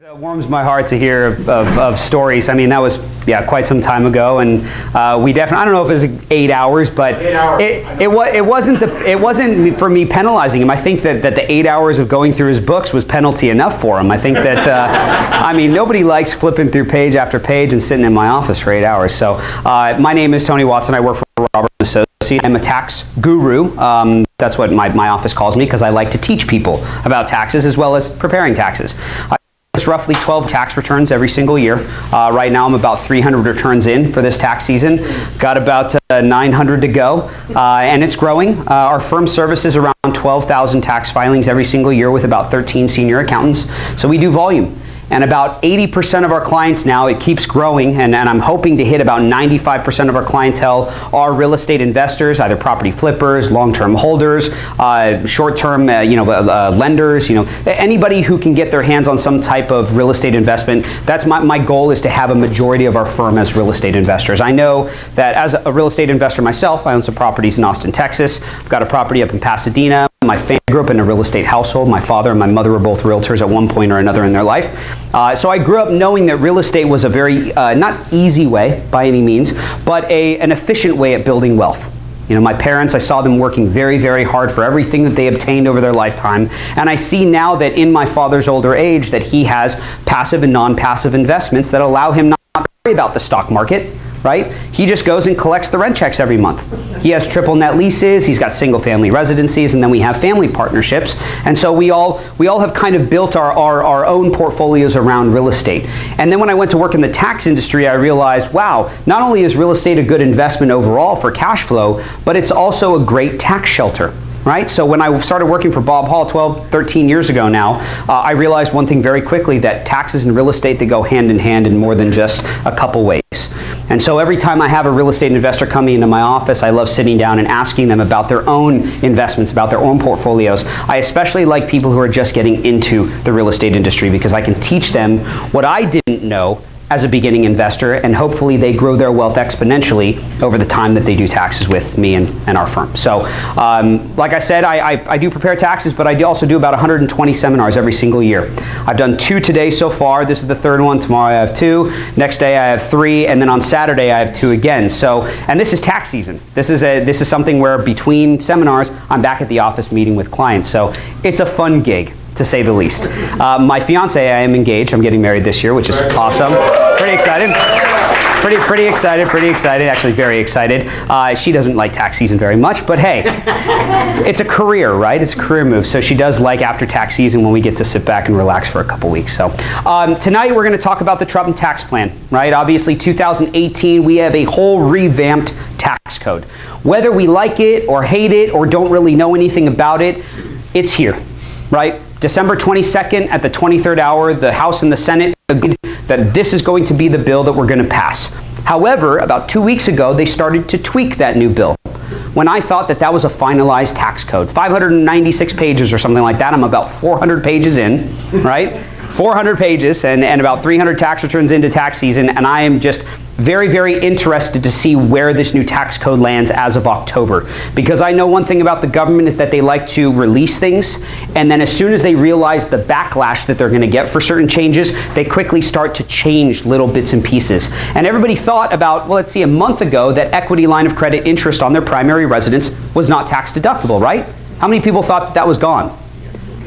It warms my heart to hear of stories. I mean, that was, quite some time ago, and we definitely, I don't know if it was 8 hours, but it wasn't for me penalizing him. I think that the 8 hours of going through his books was penalty enough for him. I think that, I mean, nobody likes flipping through page after page and sitting in my office for 8 hours. So my name is Tony Watson. I work for Robert & Associates. I'm a tax guru. That's what my office calls me, because I like to teach people about taxes as well as preparing taxes. It's roughly 12 tax returns every single year. Right now I'm about 300 returns in for this tax season. Got about 900 to go, and it's growing. Our firm services around 12,000 tax filings every single year with about 13 senior accountants. So we do volume. And about 80% of our clients now, it keeps growing, and I'm hoping to hit about 95% of our clientele are real estate investors, either property flippers, long-term holders, short-term lenders, anybody who can get their hands on some type of real estate investment. That's my goal, is to have a majority of our firm as real estate investors. I know that as a real estate investor myself, I own some properties in Austin, Texas. I've got a property up in Pasadena. My family grew up in a real estate household. My father and my mother were both realtors at one point or another in their life. So I grew up knowing that real estate was a very, not easy way by any means, but an efficient way at building wealth. My parents, I saw them working very, very hard for everything that they obtained over their lifetime. And I see now that in my father's older age that he has passive and non-passive investments that allow him not to worry about the stock market. Right? He just goes and collects the rent checks every month. He has triple net leases, he's got single family residencies, and then we have family partnerships. And so we all have kind of built our own portfolios around real estate. And then when I went to work in the tax industry, I realized, wow, not only is real estate a good investment overall for cash flow, but it's also a great tax shelter. Right? So when I started working for Bob Hall 12, 13 years ago now, I realized one thing very quickly, that taxes and real estate, they go hand in hand in more than just a couple ways. And so every time I have a real estate investor coming into my office, I love sitting down and asking them about their own investments, about their own portfolios. I especially like people who are just getting into the real estate industry, because I can teach them what I didn't know as a beginning investor, and hopefully they grow their wealth exponentially over the time that they do taxes with me and our firm. So like I said, I do prepare taxes, but I also do about 120 seminars every single year. I've done 2 today so far. This is the 3rd one. Tomorrow I have 2. Next day I have 3, and then on Saturday I have 2 again. So, and this is tax season. This is something where between seminars I'm back at the office meeting with clients. So it's a fun gig, to say the least. My fiance, I am engaged. I'm getting married this year, which is awesome. Pretty excited. Pretty excited. Actually, very excited. She doesn't like tax season very much, but hey, it's a career, right? It's a career move. So she does like after tax season when we get to sit back and relax for a couple weeks. So tonight we're going to talk about the Trump tax plan, right? Obviously, 2018, we have a whole revamped tax code. Whether we like it or hate it or don't really know anything about it, it's here, right? December 22nd at the 23rd hour, the House and the Senate agreed that this is going to be the bill that we're going to pass. However, about 2 weeks ago, they started to tweak that new bill, when I thought that was a finalized tax code. 596 pages or something like that. I'm about 400 pages in, right? 400 pages and about 300 tax returns into tax season, and I am just very, very interested to see where this new tax code lands as of October. Because I know one thing about the government is that they like to release things, and then as soon as they realize the backlash that they're going to get for certain changes, they quickly start to change little bits and pieces. And everybody thought about, well, let's see, a month ago that equity line of credit interest on their primary residence was not tax deductible, right? How many people thought that was gone?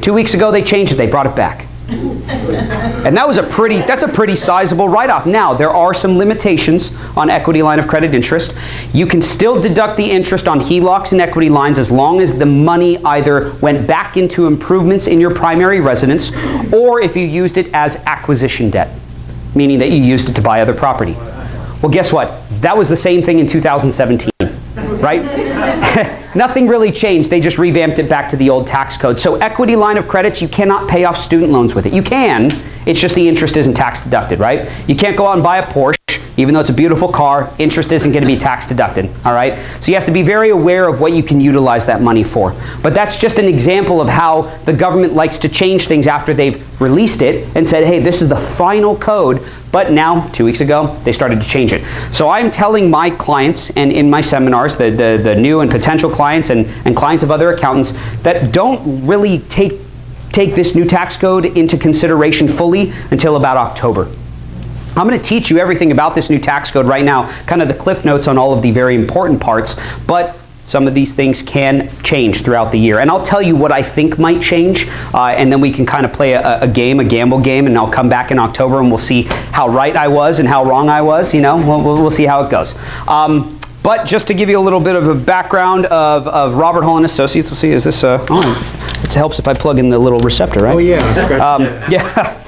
2 weeks ago they changed it, they brought it back. And that's a pretty sizable write-off. Now, there are some limitations on equity line of credit interest. You can still deduct the interest on HELOCs and equity lines as long as the money either went back into improvements in your primary residence, or if you used it as acquisition debt, meaning that you used it to buy other property. Well, guess what? That was the same thing in 2017, right? Nothing really changed. They just revamped it back to the old tax code. So equity line of credits, you cannot pay off student loans with it. You can, it's just the interest isn't tax deducted, right? You can't go out and buy a Porsche, even though it's a beautiful car, interest isn't going to be tax deducted, all right? So you have to be very aware of what you can utilize that money for. But that's just an example of how the government likes to change things after they've released it and said, hey, this is the final code. But now, 2 weeks ago, they started to change it. So I'm telling my clients, and in my seminars, the new and potential clients and clients of other accountants that don't really take take this new tax code into consideration fully until about October. I'm going to teach you everything about this new tax code right now, kind of the cliff notes on all of the very important parts, but some of these things can change throughout the year. And I'll tell you what I think might change, and then we can kind of play a gamble game, and I'll come back in October and we'll see how right I was and how wrong I was. You know, we'll see how it goes. But just to give you a little bit of a background of Robert Hall & Associates, let's see, is this on? It helps if I plug in the little receptor, right? Oh, yeah. Yeah.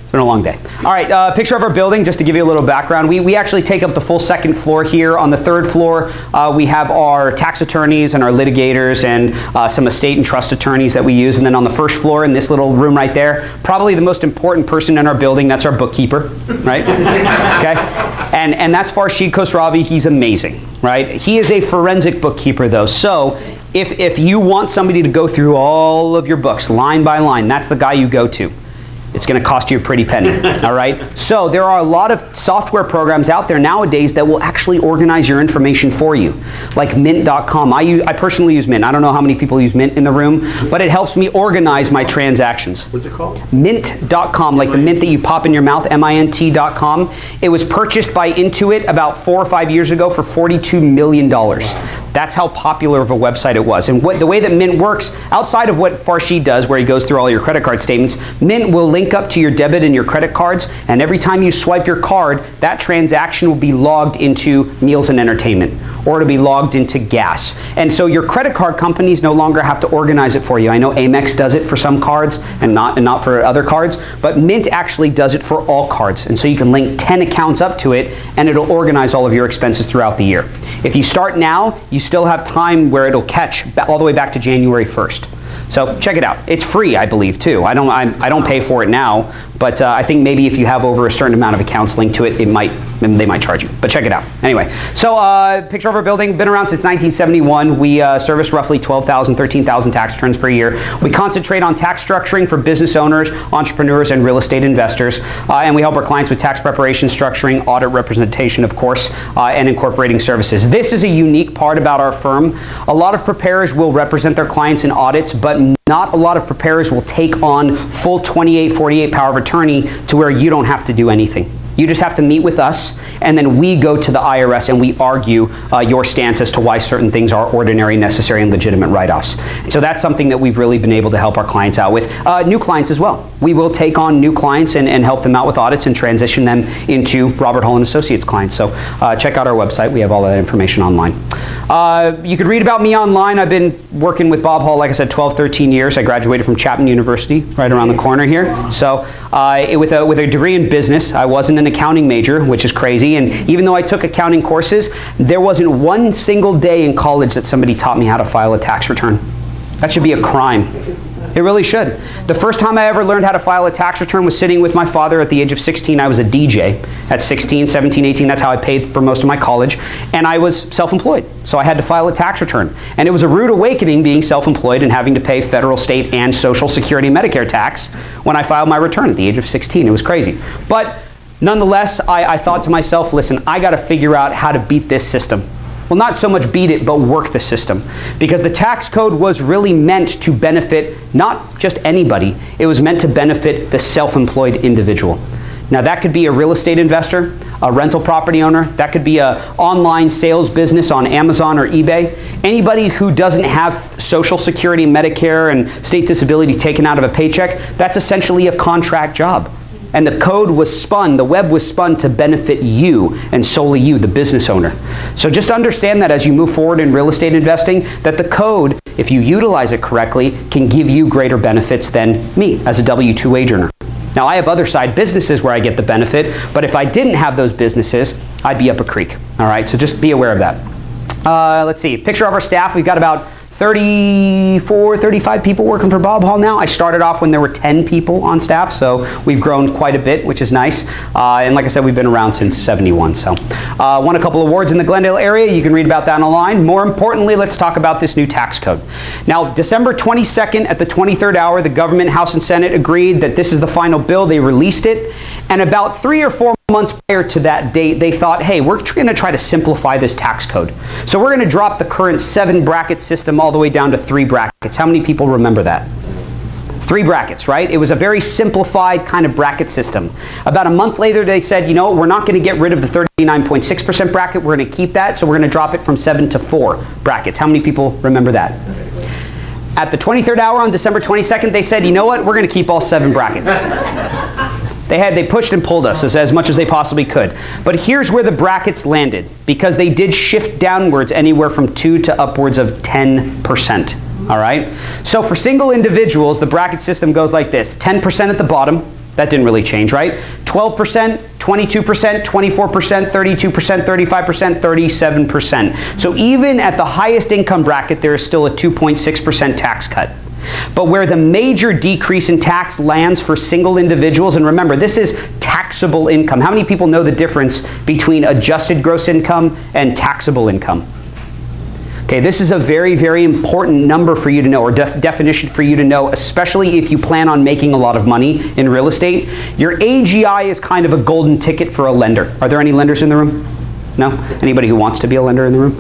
It's been a long day. All right, picture of our building, just to give you a little background. We actually take up the full second floor here. On the third floor, we have our tax attorneys and our litigators and some estate and trust attorneys that we use. And then on the first floor, in this little room right there, probably the most important person in our building, that's our bookkeeper, right? Okay? And that's Farshid Khosravi. He's amazing, right? He is a forensic bookkeeper, though. So if you want somebody to go through all of your books, line by line, that's the guy you go to. It's going to cost you a pretty penny, all right? So there are a lot of software programs out there nowadays that will actually organize your information for you, like Mint.com. I personally use Mint. I don't know how many people use Mint in the room, but it helps me organize my transactions. What's it called? Mint.com, like the mint that you pop in your mouth, Mint.com. It was purchased by Intuit about 4 or 5 years ago for $42 million. Wow. That's how popular of a website it was. And the way that Mint works, outside of what Farshid does, where he goes through all your credit card statements, Mint will link up to your debit and your credit cards, and every time you swipe your card, that transaction will be logged into meals and entertainment, or it'll be logged into gas. And so your credit card companies no longer have to organize it for you. I know Amex does it for some cards and not for other cards, but Mint actually does it for all cards. And so you can link 10 accounts up to it, and it'll organize all of your expenses throughout the year. If you start now, you still have time where it'll catch all the way back to January 1st. So check it out. It's free, I believe, too. I don't pay for it now, but I think maybe if you have over a certain amount of accounts linked to it, they might charge you. But check it out. Anyway, so picture of our building. Been around since 1971. We service roughly 12,000, 13,000 tax returns per year. We concentrate on tax structuring for business owners, entrepreneurs, and real estate investors. And we help our clients with tax preparation, structuring, audit representation, of course, and incorporating services. This is a unique part about our firm. A lot of preparers will represent their clients in audits, but not a lot of preparers will take on full 28, 48 power of attorney to where you don't have to do anything. You just have to meet with us, and then we go to the IRS and we argue your stance as to why certain things are ordinary, necessary, and legitimate write-offs. So that's something that we've really been able to help our clients out with. New clients as well. We will take on new clients and help them out with audits and transition them into Robert Hall & Associates clients. So check out our website. We have all that information online. You could read about me online. I've been working with Bob Hall, like I said, 12, 13 years. I graduated from Chapman University, right around the corner here. So with a degree in business, I wasn't an accounting major, which is crazy. And even though I took accounting courses, there wasn't one single day in college that somebody taught me how to file a tax return. That should be a crime. It really should. The first time I ever learned how to file a tax return was sitting with my father at the age of 16. I was a DJ at 16, 17, 18. That's how I paid for most of my college. And I was self-employed. So I had to file a tax return. And it was a rude awakening being self-employed and having to pay federal, state, and Social Security Medicare tax when I filed my return at the age of 16. It was crazy. But nonetheless, I thought to myself, listen, I got to figure out how to beat this system. Well, not so much beat it, but work the system. Because the tax code was really meant to benefit not just anybody, it was meant to benefit the self-employed individual. Now that could be a real estate investor, a rental property owner, that could be an online sales business on Amazon or eBay. Anybody who doesn't have Social Security, Medicare, and state disability taken out of a paycheck, that's essentially a contract job. And the code was spun, the web was spun to benefit you and solely you, the business owner. So just understand that as you move forward in real estate investing, that the code, if you utilize it correctly, can give you greater benefits than me as a W-2 wage earner. Now I have other side businesses where I get the benefit, but if I didn't have those businesses, I'd be up a creek. All right, so just be aware of that. Let's see, picture of our staff. We've got about 34, 35 people working for Bob Hall now. I started off when there were 10 people on staff, so we've grown quite a bit, which is nice. And like I said, we've been around since '71. So won a couple awards in the Glendale area. You can read about that online. More importantly, let's talk about this new tax code. Now, December 22nd at the 23rd hour, the government, House and Senate agreed that this is the final bill. They released it. And about 3 or 4 months prior to that date, they thought, hey, we're going to try to simplify this tax code. So we're going to drop the current 7 bracket system all the way down to 3 brackets. How many people remember that? 3 brackets, right? It was a very simplified kind of bracket system. About a month later, they said, you know, we're not going to get rid of the 39.6% bracket. We're going to keep that, so we're going to drop it from 7 to 4 brackets. How many people remember that? At the 23rd hour on December 22nd, they said, you know what? We're going to keep all 7 brackets. They pushed and pulled us as much as they possibly could. But here's where the brackets landed, because they did shift downwards anywhere from 2 to upwards of 10%. All right? So for single individuals, the bracket system goes like this. 10% at the bottom. That didn't really change, right? 12%, 22%, 24%, 32%, 35%, 37%. So even at the highest income bracket, there is still a 2.6% tax cut. But where the major decrease in tax lands for single individuals, and remember, this is taxable income. How many people know the difference between adjusted gross income and taxable income? Okay, this is a very, very important number for you to know, or definition for you to know, especially if you plan on making a lot of money in real estate. Your AGI is kind of a golden ticket for a lender. Are there any lenders in the room? No? Anybody who wants to be a lender in the room?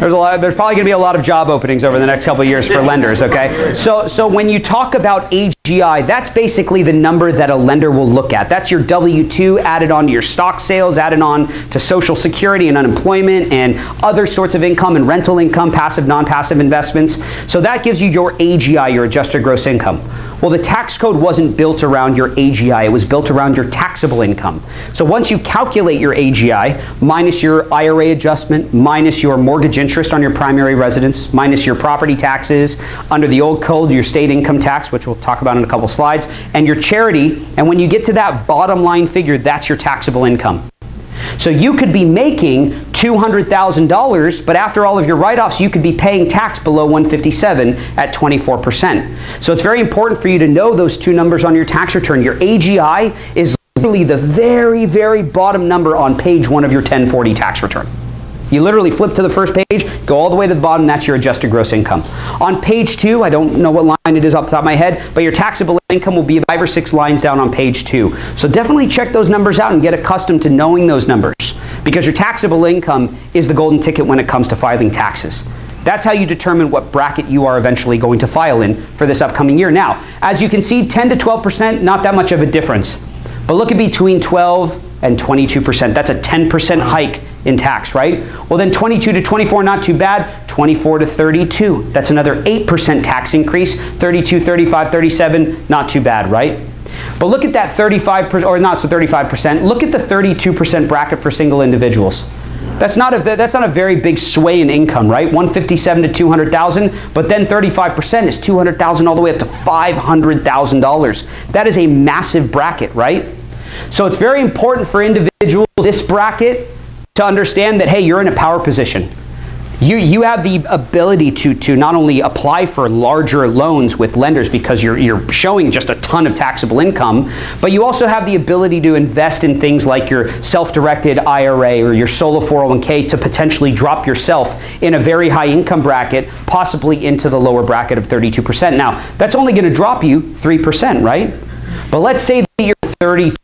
There's probably going to be a lot of job openings over the next couple of years for lenders, okay? So when you talk about AGI, that's basically the number that a lender will look at. That's your W-2 added on to your stock sales, added on to Social Security and unemployment and other sorts of income and rental income, passive, non-passive investments. So that gives you your AGI, your adjusted gross income. Well, the tax code wasn't built around your AGI. It was built around your taxable income. So once you calculate your AGI, minus your IRA adjustment, minus your mortgage interest on your primary residence, minus your property taxes, under the old code, your state income tax, which we'll talk about in a couple slides, and your charity, and when you get to that bottom line figure, that's your taxable income. So you could be making $200,000, but after all of your write-offs, you could be paying tax below 157 at 24%. So it's very important for you to know those two numbers on your tax return. Your AGI is literally the very, very bottom number on page 1 of your 1040 tax return. You literally flip to the first page, go all the way to the bottom, that's your adjusted gross income. On page 2, I don't know what line it is off the top of my head, but your taxable income will be 5 or 6 lines down on page 2. So definitely check those numbers out and get accustomed to knowing those numbers, because your taxable income is the golden ticket when it comes to filing taxes. That's how you determine what bracket you are eventually going to file in for this upcoming year. Now, as you can see, 10 to 12%, not that much of a difference. But look at between 12 and 22%. That's a 10% hike in tax, right? Well, then 22 to 24, not too bad. 24 to 32, that's another 8% tax increase. 32, 35, 37, not too bad, right? But look at that 35%, or not so 35%. Look at the 32% bracket for single individuals. That's not a very big sway in income, right? 157 to 200,000, but then 35% is 200,000 all the way up to $500,000. That is a massive bracket, right? So it's very important for individuals in this bracket to understand that, hey, you're in a power position. You have the ability to not only apply for larger loans with lenders because you're showing just a ton of taxable income, but you also have the ability to invest in things like your self-directed IRA or your solo 401k to potentially drop yourself in a very high income bracket, possibly into the lower bracket of 32%. Now, that's only going to drop you 3%, right? But let's say that you're 32%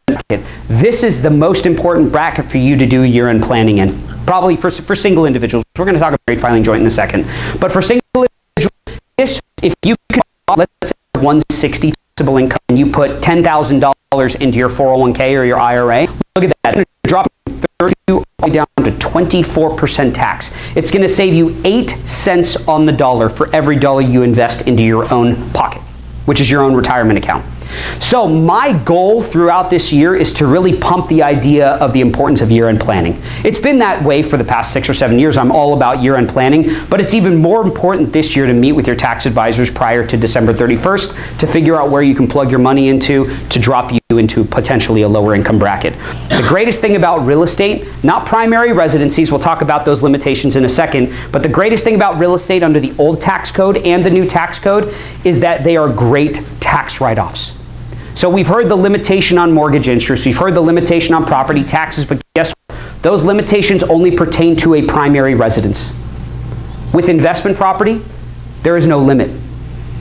bracket. This is the most important bracket for you to do year-end planning in. Probably for single individuals. We're going to talk about rate filing joint in a second. But for single individuals, if you can, let's say 160 taxable income and you put $10,000 into your 401k or your IRA, look at that. It's going to drop 32 all the way down to 24% tax. It's going to save you 8 cents on the dollar for every dollar you invest into your own pocket, which is your own retirement account. So my goal throughout this year is to really pump the idea of the importance of year-end planning. It's been that way for the past 6 or 7 years. I'm all about year-end planning, but it's even more important this year to meet with your tax advisors prior to December 31st to figure out where you can plug your money into to drop you into potentially a lower income bracket. The greatest thing about real estate, not primary residencies, we'll talk about those limitations in a second, but the greatest thing about real estate under the old tax code and the new tax code is that they are great tax write-offs. So we've heard the limitation on mortgage interest, we've heard the limitation on property taxes, but guess what? Those limitations only pertain to a primary residence. With investment property, there is no limit.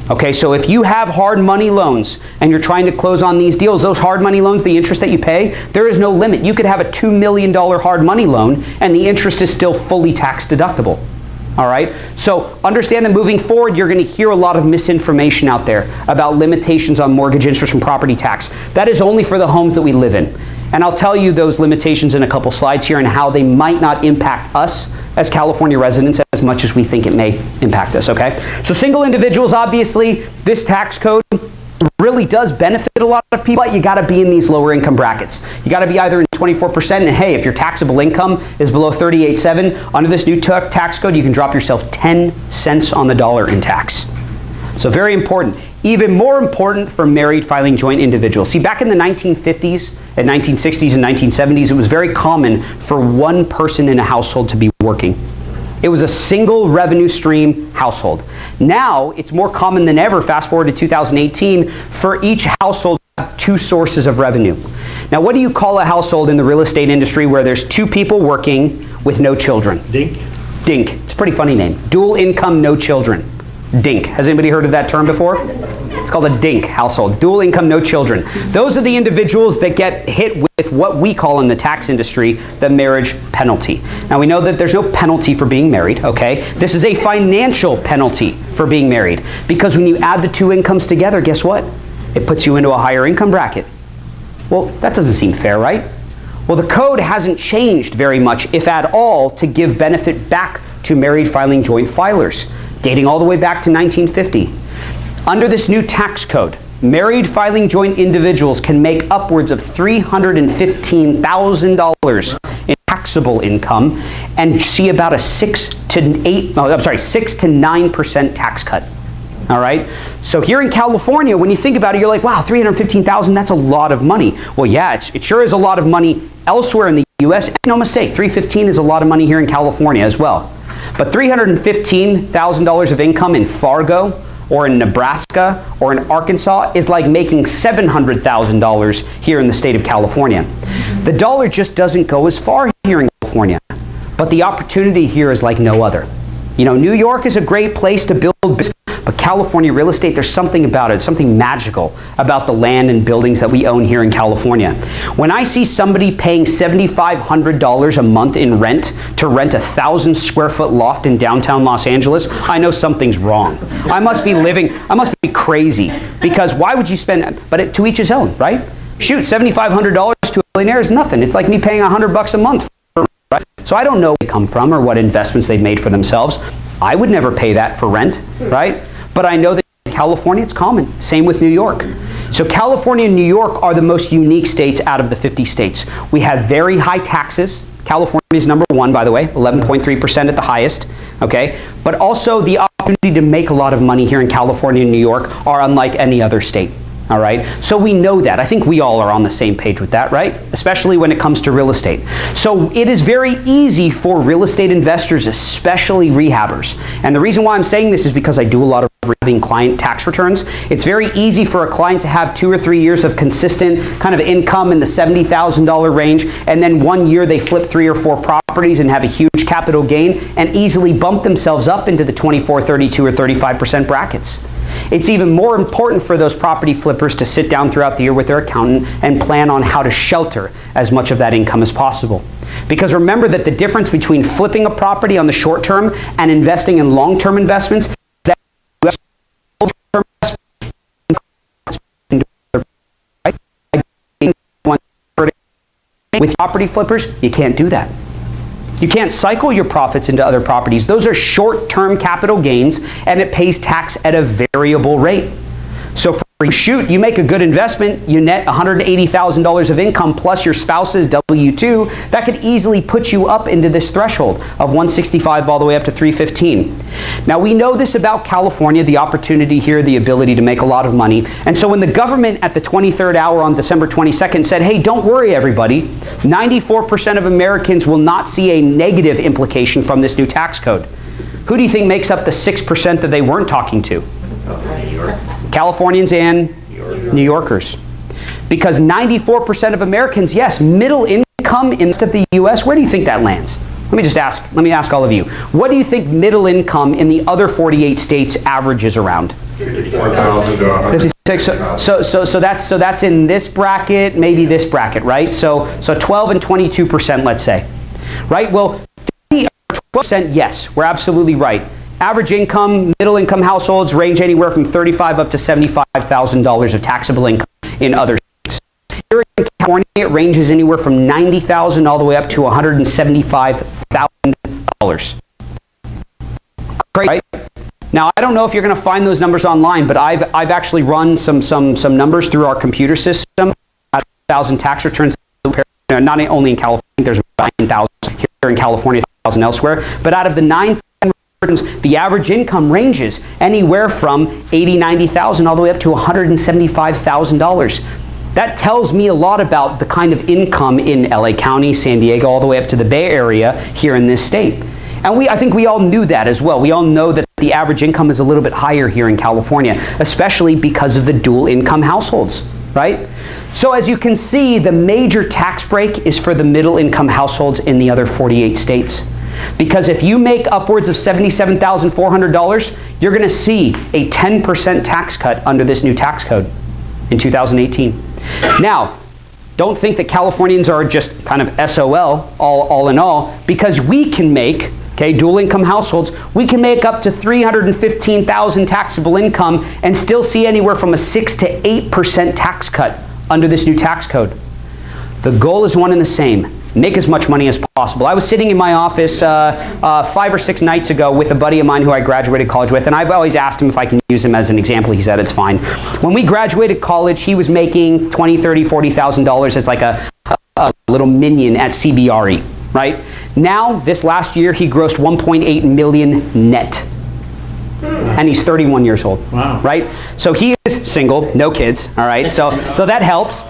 Okay, so if you have hard money loans and you're trying to close on these deals, those hard money loans, the interest that you pay, there is no limit. You could have a $2 million hard money loan and the interest is still fully tax deductible. All right? So understand that moving forward, you're going to hear a lot of misinformation out there about limitations on mortgage interest and property tax. That is only for the homes that we live in. And I'll tell you those limitations in a couple slides here and how they might not impact us as California residents as much as we think it may impact us, okay? So single individuals, obviously, this tax code really does benefit a lot of people, but you got to be in these lower income brackets. You got to be either in 24%, and hey, if your taxable income is below 38.7, under this new tax code, you can drop yourself 10 cents on the dollar in tax. So very important. Even more important for married filing joint individuals. See, back in the 1950s, and 1960s and 1970s, it was very common for one person in a household to be working. It was a single revenue stream household. Now, it's more common than ever, fast forward to 2018, for each household to have two sources of revenue. Now, what do you call a household in the real estate industry where there's two people working with no children? DINK. DINK. It's a pretty funny name. Dual income, no children. DINK. Has anybody heard of that term before? It's called a DINK household. Dual income, no children. Those are the individuals that get hit with what we call in the tax industry the marriage penalty. Now we know that there's no penalty for being married, okay? This is a financial penalty for being married, because when you add the two incomes together, guess what? It puts you into a higher income bracket. Well, that doesn't seem fair, right? Well, the code hasn't changed very much, if at all, to give benefit back to married filing joint filers, dating all the way back to 1950. Under this new tax code, married filing joint individuals can make upwards of $315,000 in taxable income and see about a 6 to 9% tax cut. All right? So here in California, when you think about it, you're like, wow, $315,000, that's a lot of money. Well, yeah, it sure is a lot of money elsewhere in the U.S. No mistake, $315,000 is a lot of money here in California as well. But $315,000 of income in Fargo, or in Nebraska, or in Arkansas is like making $700,000 here in the state of California. The dollar just doesn't go as far here in California, but the opportunity here is like no other. You know, New York is a great place to build business, but California real estate, there's something about it, something magical about the land and buildings that we own here in California. When I see somebody paying $7,500 a month in rent to rent a 1,000 square foot loft in downtown Los Angeles, I know something's wrong. I must be crazy, because why would you spend, but to each his own, right? Shoot, $7,500 to a billionaire is nothing. It's like me paying $100 a month. Right? So I don't know where they come from or what investments they've made for themselves. I would never pay that for rent, right? But I know that in California it's common. Same with New York. So California and New York are the most unique states out of the 50 states. We have very high taxes. California is number one, by the way, 11.3% at the highest, okay? But also the opportunity to make a lot of money here in California and New York are unlike any other state. All right, so we know that. I think we all are on the same page with that, right? Especially when it comes to real estate. So it is very easy for real estate investors, especially rehabbers. And the reason why I'm saying this is because I do a lot of rehabbing client tax returns. It's very easy for a client to have 2 or 3 years of consistent kind of income in the $70,000 range, and then 1 year they flip 3 or 4 properties and have a huge capital gain and easily bump themselves up into the 24, 32, or 35% brackets. It's even more important for those property flippers to sit down throughout the year with their accountant and plan on how to shelter as much of that income as possible. Because remember that the difference between flipping a property on the short term and investing in long-term investments, that with property flippers, you can't do that. You can't cycle your profits into other properties. Those are short-term capital gains, and it pays tax at a variable rate. So for you make a good investment, you net $180,000 of income plus your spouse's W-2, that could easily put you up into this threshold of 165 all the way up to 315. Now we know this about California, the opportunity here, the ability to make a lot of money. And so when the government at the 23rd hour on December 22nd said, hey, don't worry everybody, 94% of Americans will not see a negative implication from this new tax code. Who do you think makes up the 6% that they weren't talking to? Californians and New Yorkers. Because 94% of Americans, yes, middle income in the rest of the U.S., where do you think that lands? Let me ask all of you. What do you think middle income in the other 48 states averages around? 56. So that's in this bracket, maybe this bracket, right? So 12 and 22%, let's say. Right? Well, 12%, yes, we're absolutely right. Average income, middle income households range anywhere from $35,000 up to $75,000 of taxable income in other states. Here in California, it ranges anywhere from $90,000 all the way up to $175,000. Great, right? Now, I don't know if you're going to find those numbers online, but I've actually run some numbers through our computer system. 1,000 tax returns, not only in California, there's 9,000 here in California, 1,000 elsewhere, but out of the 9,000 returns, the average income ranges anywhere from $80,000, $90,000 all the way up to $175,000. That tells me a lot about the kind of income in LA County, San Diego, all the way up to the Bay Area here in this state. And I think we all knew that as well. We all know that the average income is a little bit higher here in California, especially because of the dual income households, right? So as you can see, the major tax break is for the middle income households in the other 48 states. Because if you make upwards of $77,400, you're going to see a 10% tax cut under this new tax code in 2018. Now, don't think that Californians are just kind of SOL, all in all, because we can make, okay, dual income households, we can make up to $315,000 taxable income and still see anywhere from a 6 to 8% tax cut under this new tax code. The goal is one and the same. Make as much money as possible. I was sitting in my office 5 or 6 nights ago with a buddy of mine who I graduated college with, and I've always asked him if I can use him as an example. He said it's fine. When we graduated college, he was making $20,000, $30,000, $40,000 as like a little minion at CBRE, right? Now, this last year, he grossed $1.8 million net. And he's 31 years old, wow. Right? So he is single, no kids, all right? So that helps,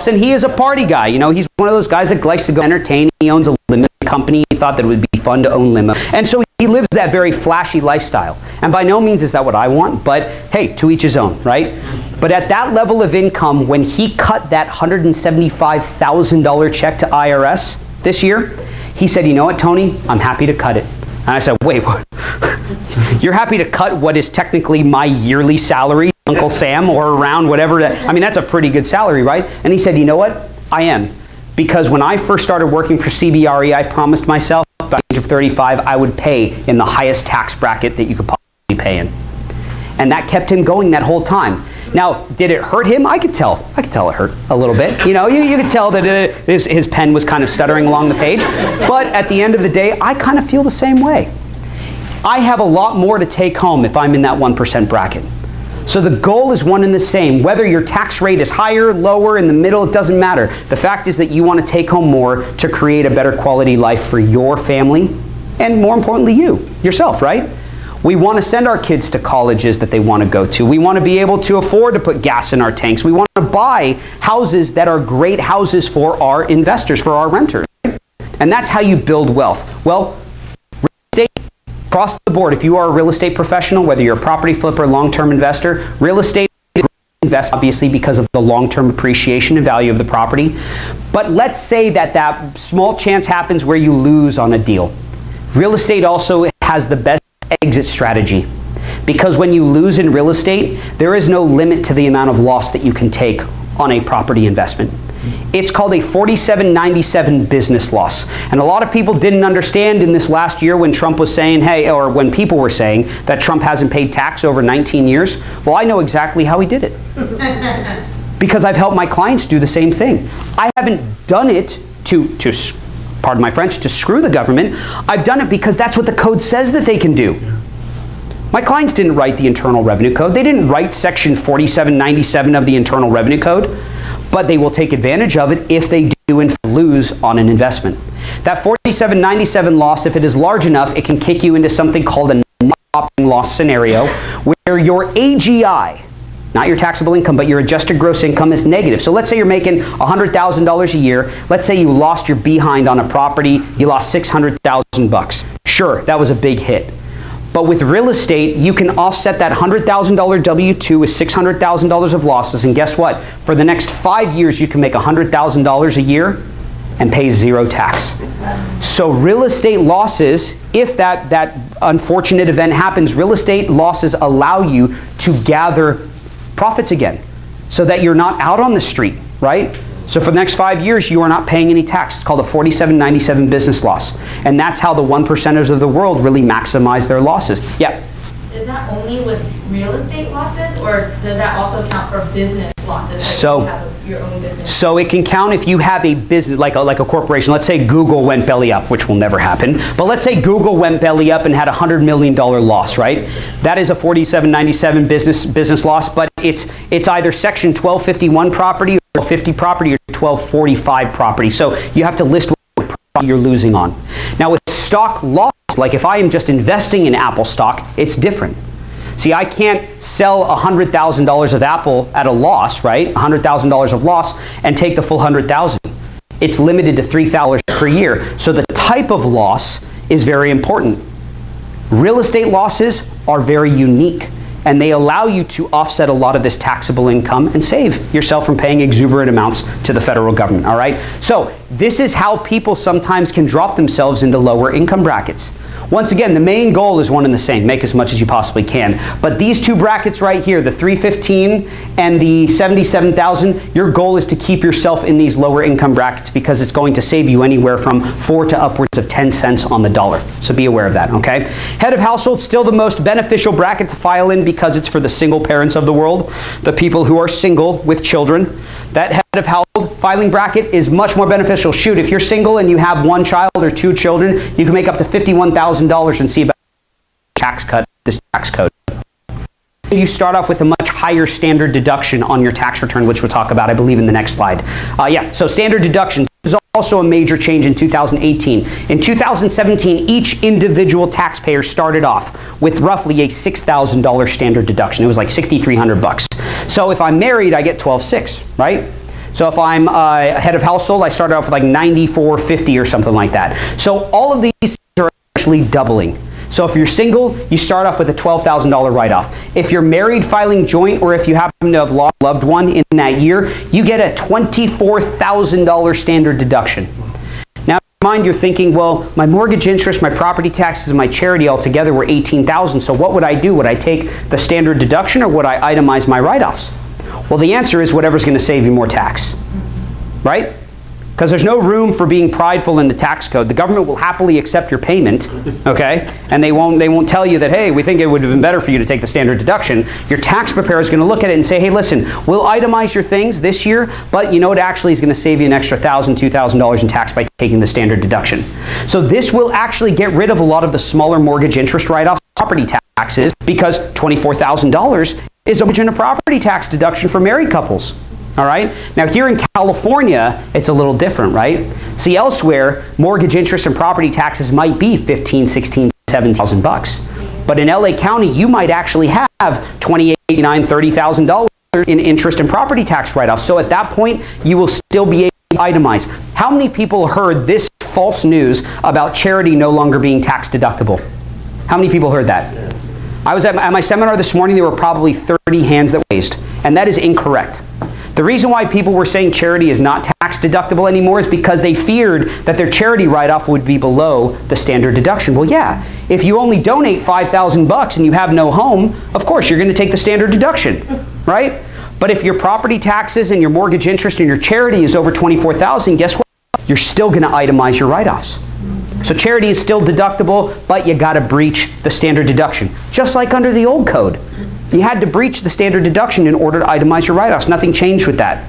and he is a party guy. You know, he's one of those guys that likes to go entertain. He owns a limo company. He thought that it would be fun to own limo. And so he lives that very flashy lifestyle. And by no means is that what I want, but hey, to each his own, right? But at that level of income, when he cut that $175,000 check to IRS this year, he said, you know what, Tony, I'm happy to cut it. And I said, wait, what? You're happy to cut what is technically my yearly salary, Uncle Sam, or around whatever. I mean, that's a pretty good salary, right? And he said, you know what? I am. Because when I first started working for CBRE, I promised myself by the age of 35, I would pay in the highest tax bracket that you could possibly pay in. And that kept him going that whole time. Now, did it hurt him? I could tell it hurt a little bit. You know, you could tell that his pen was kind of stuttering along the page. But at the end of the day, I kind of feel the same way. I have a lot more to take home if I'm in that 1% bracket. So the goal is one and the same. Whether your tax rate is higher, lower, in the middle, it doesn't matter. The fact is that you want to take home more to create a better quality life for your family and, more importantly, yourself, right? We want to send our kids to colleges that they want to go to. We want to be able to afford to put gas in our tanks. We want to buy houses that are great houses for our investors, for our renters. And that's how you build wealth. Well, real estate, across the board, if you are a real estate professional, whether you're a property flipper, long-term investor, real estate invest obviously because of the long-term appreciation and value of the property. But let's say that small chance happens where you lose on a deal. Real estate also has the best exit strategy, because when you lose in real estate, there is no limit to the amount of loss that you can take on a property investment. It's called a 4797 business loss. And a lot of people didn't understand in this last year when Trump was saying, hey, or when people were saying that Trump hasn't paid tax over 19 years. Well, I know exactly how he did it. Because I've helped my clients do the same thing. I haven't done it to pardon my French, to screw the government. I've done it because that's what the code says that they can do. My clients didn't write the Internal Revenue Code. They didn't write Section 4797 of the Internal Revenue Code, but they will take advantage of it if they do and lose on an investment. That 4797 loss, if it is large enough, it can kick you into something called a net operating loss scenario, where your AGI, not your taxable income, but your adjusted gross income is negative. So let's say you're making $100,000 a year. Let's say you lost your behind on a property. You lost $600,000. Sure, that was a big hit. But with real estate, you can offset that $100,000 W-2 with $600,000 of losses. And guess what? For the next 5 years, you can make $100,000 a year and pay zero tax. So real estate losses, if that unfortunate event happens, real estate losses allow you to gather profits again so that you're not out on the street, right? So for the next 5 years, you are not paying any tax. It's called a 4797 business loss. And that's how the 1%ers of the world really maximize their losses. Yeah? Is that only with real estate losses, or does that also count for business losses? So, if you have your own business? So it can count if you have a business, like a corporation. Let's say Google went belly up, which will never happen. But let's say Google went belly up and had a $100 million loss, right? That is a 4797 business loss, but it's either Section 1251 property, or 1250 property, or 1245 property. So you have to list what property you're losing on. Now with stock loss, like if I am just investing in Apple stock, it's different. See, I can't sell $100,000 of Apple at a loss, right? $100,000 of loss and take the full $100,000. It's limited to $3,000 per year. So the type of loss is very important. Real estate losses are very unique, and they allow you to offset a lot of this taxable income and save yourself from paying exuberant amounts to the federal government, all right? So this is how people sometimes can drop themselves into lower income brackets. Once again, the main goal is one and the same. Make as much as you possibly can. But these two brackets right here, the 315 and the 77,000, your goal is to keep yourself in these lower income brackets because it's going to save you anywhere from 4 to upwards of 10 cents on the dollar. So be aware of that, okay? Head of household, still the most beneficial bracket to file in because it's for the single parents of the world, the people who are single with children. That head of household filing bracket is much more beneficial. Shoot, if you're single and you have 1 child or 2 children, you can make up to $51,000 and see about tax cut, this tax code. You start off with a much higher standard deduction on your tax return, which we'll talk about, I believe, in the next slide. So standard deductions is also a major change in 2018. In 2017, each individual taxpayer started off with roughly a $6,000 standard deduction. It was like $6,300. So if I'm married, I get $12,600, right? So if I'm head of household, I started off with like $9,450 or something like that. So all of these are actually doubling. So if you're single, you start off with a $12,000 write-off. If you're married filing joint, or if you happen to have lost a loved one in that year, you get a $24,000 standard deduction. Now, mind you're thinking, well, my mortgage interest, my property taxes, and my charity altogether were $18,000. So what would I do? Would I take the standard deduction, or would I itemize my write-offs? Well, the answer is whatever's going to save you more tax, right? Because there's no room for being prideful in the tax code. The government will happily accept your payment, okay? And they won't tell you that, hey, we think it would have been better for you to take the standard deduction. Your tax preparer is going to look at it and say, hey, listen, we'll itemize your things this year, but you know it actually is going to save you an extra $1,000, $2,000 in tax by taking the standard deduction. So this will actually get rid of a lot of the smaller mortgage interest write-offs, property taxes, because $24,000 is a property tax deduction for married couples. All right. Now here in California, it's a little different, right? See, elsewhere, mortgage interest and property taxes might be $15,000, $16,000, $17,000. But in LA County, you might actually have $28,000, $29,000, $30,000 in interest and property tax write-offs. So at that point, you will still be able to itemize. How many people heard this false news about charity no longer being tax deductible? How many people heard that? I was at my seminar this morning. There were probably 30 hands that were raised, and that is incorrect. The reason why people were saying charity is not tax deductible anymore is because they feared that their charity write-off would be below the standard deduction. Well, yeah, if you only donate $5,000 and you have no home, of course you're going to take the standard deduction, right? But if your property taxes and your mortgage interest and your charity is over $24,000, guess what? You're still going to itemize your write-offs. So charity is still deductible, but you got to breach the standard deduction, just like under the old code. You had to breach the standard deduction in order to itemize your write-offs. Nothing changed with that.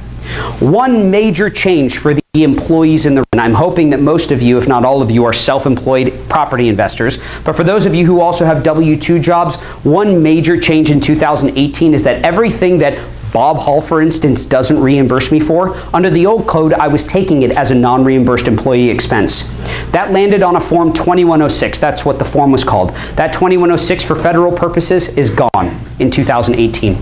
One major change for the employees in the room, and I'm hoping that most of you, if not all of you, are self-employed property investors, but for those of you who also have W-2 jobs, one major change in 2018 is that everything that Bob Hall, for instance, doesn't reimburse me for, under the old code, I was taking it as a non-reimbursed employee expense. That landed on a Form 2106. That's what the form was called. That 2106 for federal purposes is gone in 2018.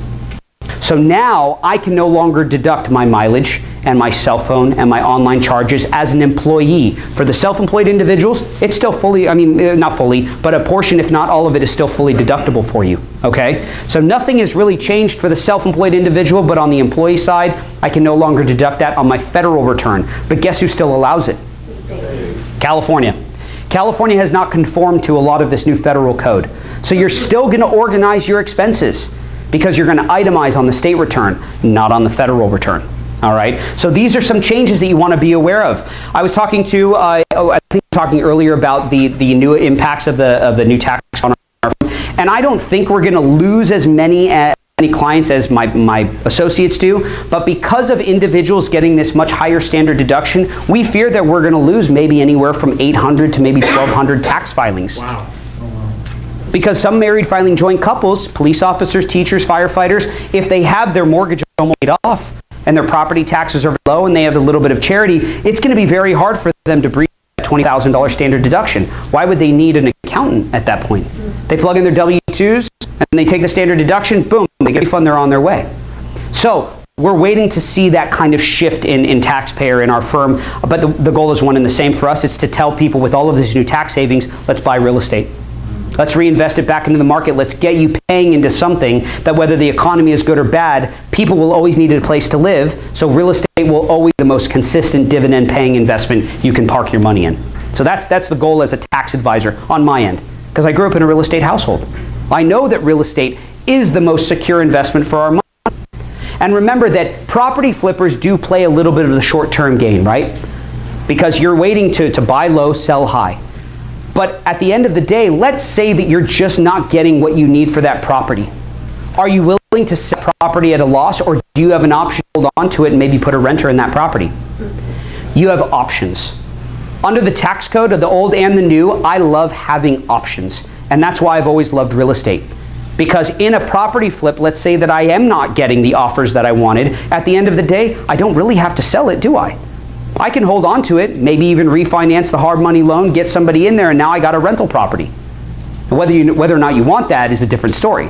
So now I can no longer deduct my mileage and my cell phone and my online charges as an employee. For the self-employed individuals, it's still fully, not fully, but a portion, if not all of it, is still fully deductible for you, okay? So nothing has really changed for the self-employed individual, but on the employee side, I can no longer deduct that on my federal return. But guess who still allows it? California. California has not conformed to a lot of this new federal code. So you're still going to organize your expenses because you're going to itemize on the state return, not on the federal return. All right, so these are some changes that you want to be aware of. I was talking to, I think talking earlier about the new impacts of the new tax on our firm, and I don't think we're going to lose as many clients as my associates do, but because of individuals getting this much higher standard deduction, we fear that we're going to lose maybe anywhere from 800 to maybe 1,200 tax filings. Wow. Because some married filing joint couples, police officers, teachers, firefighters, if they have their mortgage almost paid off and their property taxes are low and they have a little bit of charity, it's going to be very hard for them to breach that $20,000 standard deduction. Why would they need an accountant at that point? They plug in their W-2s and they take the standard deduction, boom, they get a refund, they're on their way. So we're waiting to see that kind of shift in taxpayer in our firm, but the goal is one and the same for us. It's to tell people with all of these new tax savings, let's buy real estate. Let's reinvest it back into the market. Let's get you paying into something that whether the economy is good or bad, people will always need a place to live. So real estate will always be the most consistent dividend paying investment you can park your money in. So that's the goal as a tax advisor on my end, because I grew up in a real estate household. I know that real estate is the most secure investment for our money. And remember that property flippers do play a little bit of the short-term gain, right? Because you're waiting to buy low, sell high. But at the end of the day, let's say that you're just not getting what you need for that property. Are you willing to sell property at a loss, or do you have an option to hold on to it and maybe put a renter in that property? You have options. Under the tax code of the old and the new, I love having options. And that's why I've always loved real estate. Because in a property flip, let's say that I am not getting the offers that I wanted. At the end of the day, I don't really have to sell it, do I? I can hold on to it, maybe even refinance the hard money loan, get somebody in there, and now I got a rental property. And whether or not you want that is a different story.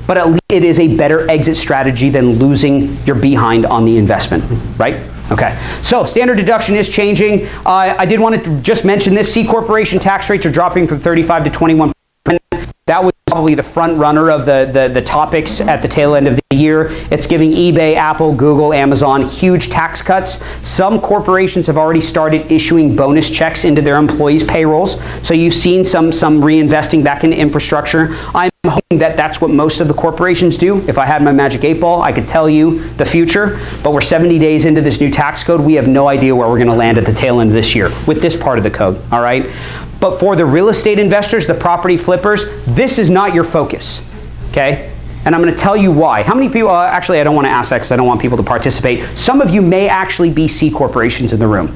But at least it is a better exit strategy than losing your behind on the investment, right? Okay, so standard deduction is changing. I did want to just mention this. C corporation tax rates are dropping from 35 to 21%. That was probably the front runner of the topics at the tail end of the year. It's giving eBay, Apple, Google, Amazon huge tax cuts. Some corporations have already started issuing bonus checks into their employees' payrolls. So you've seen some reinvesting back into infrastructure. I'm hoping that that's what most of the corporations do. If I had my magic 8-ball, I could tell you the future. But we're 70 days into this new tax code. We have no idea where we're going to land at the tail end of this year with this part of the code, all right? But for the real estate investors, the property flippers, this is not your focus, okay? And I'm going to tell you why. How many people, actually I don't want to ask that because I don't want people to participate. Some of you may actually be C corporations in the room.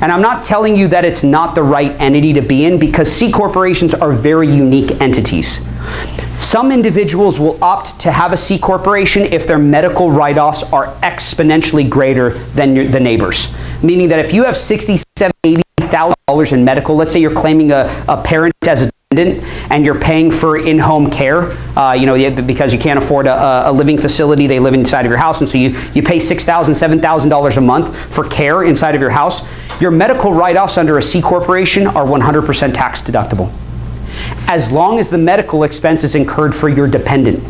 And I'm not telling you that it's not the right entity to be in, because C corporations are very unique entities. Some individuals will opt to have a C corporation if their medical write-offs are exponentially greater than the neighbors. Meaning that if you have $67,000, $80,000 in medical, let's say you're claiming a parent as a dependent and you're paying for in-home care, because you can't afford a living facility, they live inside of your house, and so you pay $6,000, $7,000 a month for care inside of your house. Your medical write-offs under a C corporation are 100% tax deductible, as long as the medical expense is incurred for your dependent.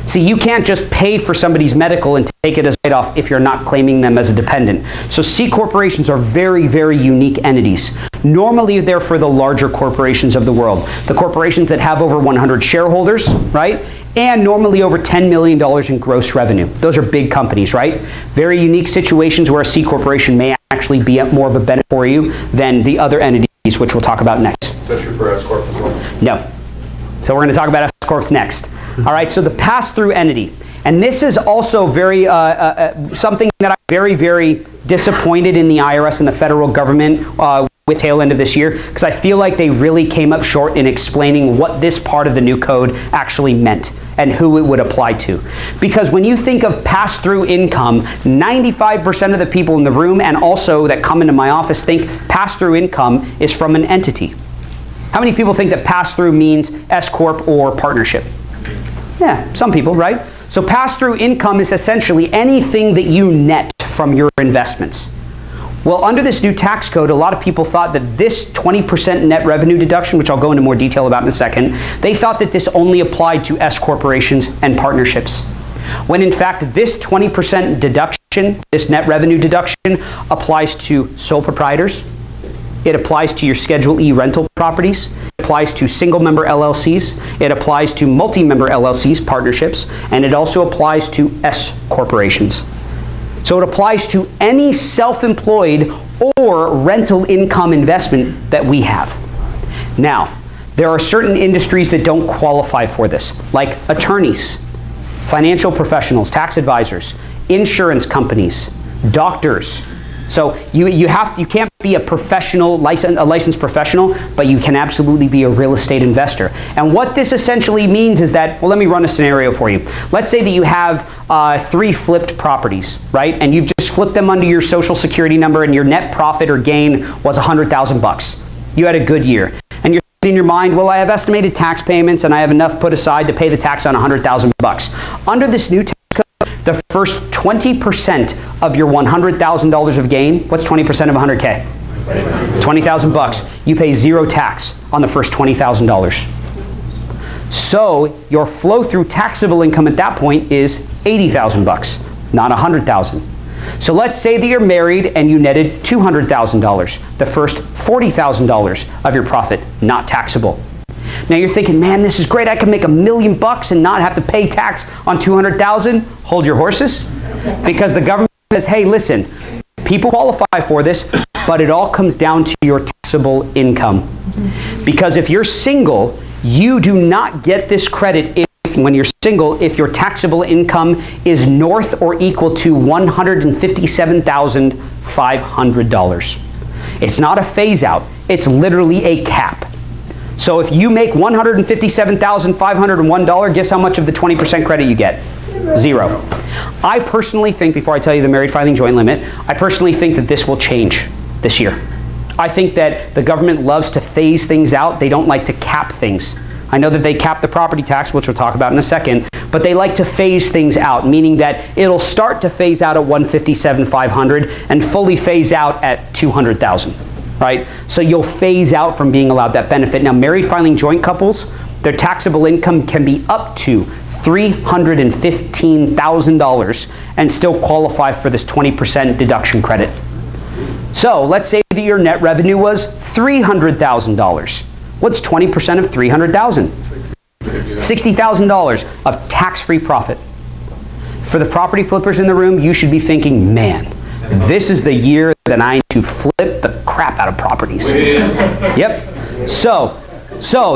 See, you can't just pay for somebody's medical and take it as write-off if you're not claiming them as a dependent. So C corporations are very, very unique entities. Normally, they're for the larger corporations of the world. The corporations that have over 100 shareholders, right? And normally over $10 million in gross revenue. Those are big companies, right? Very unique situations where a C corporation may actually be more of a benefit for you than the other entities, which we'll talk about next. Is that true for S Corp as well? No. So we're going to talk about S Corps next. All right, so the pass-through entity. And this is also very something that I'm very, very disappointed in the IRS and the federal government with tail end of this year, because I feel like they really came up short in explaining what this part of the new code actually meant and who it would apply to. Because when you think of pass-through income, 95% of the people in the room and also that come into my office think pass-through income is from an entity. How many people think that pass-through means S Corp or partnership? Yeah, some people, right? So pass-through income is essentially anything that you net from your investments. Well, under this new tax code, a lot of people thought that this 20% net revenue deduction, which I'll go into more detail about in a second, they thought that this only applied to S corporations and partnerships. When in fact, this 20% deduction, this net revenue deduction, applies to sole proprietors. It applies to your Schedule E rental properties. It applies to single-member LLCs. It applies to multi-member LLCs, partnerships, and it also applies to S corporations. So it applies to any self-employed or rental income investment that we have. Now, there are certain industries that don't qualify for this, like attorneys, financial professionals, tax advisors, insurance companies, doctors. So you can't be a licensed professional, but you can absolutely be a real estate investor. And what this essentially means is that, well, let me run a scenario for you. Let's say that you have 3 flipped properties, right? And you've just flipped them under your social security number, and your net profit or gain was $100,000. You had a good year. And you're in your mind, well, I have estimated tax payments and I have enough put aside to pay the tax on $100,000. Under this new tax code, the first 20% of your $100,000 of gain, what's 20% of 100K? $20,000. You pay 0 tax on the first $20,000. So your flow-through taxable income at that point is $80,000, not $100,000. So let's say that you're married and you netted $200,000, the first $40,000 of your profit, not taxable. Now you're thinking, man, this is great. I can make $1 million and not have to pay tax on $200,000. Hold your horses, because the government says, hey, listen, people qualify for this, but it all comes down to your taxable income. Because if you're single, you do not get this credit when you're single if your taxable income is north or equal to $157,500. It's not a phase out. It's literally a cap. So if you make $157,501, guess how much of the 20% credit you get? 0. I personally think, before I tell you the married filing joint limit, I personally think that this will change this year. I think that the government loves to phase things out. They don't like to cap things. I know that they cap the property tax, which we'll talk about in a second, but they like to phase things out, meaning that it'll start to phase out at $157,500 and fully phase out at $200,000, right? So you'll phase out from being allowed that benefit. Now, married filing joint couples, their taxable income can be up to $315,000 and still qualify for this 20% deduction credit. So let's say that your net revenue was $300,000. What's 20% of $300,000? $60,000 of tax-free profit. For the property flippers in the room, you should be thinking, man, this is the year that I need to flip the crap out of properties. Yep. So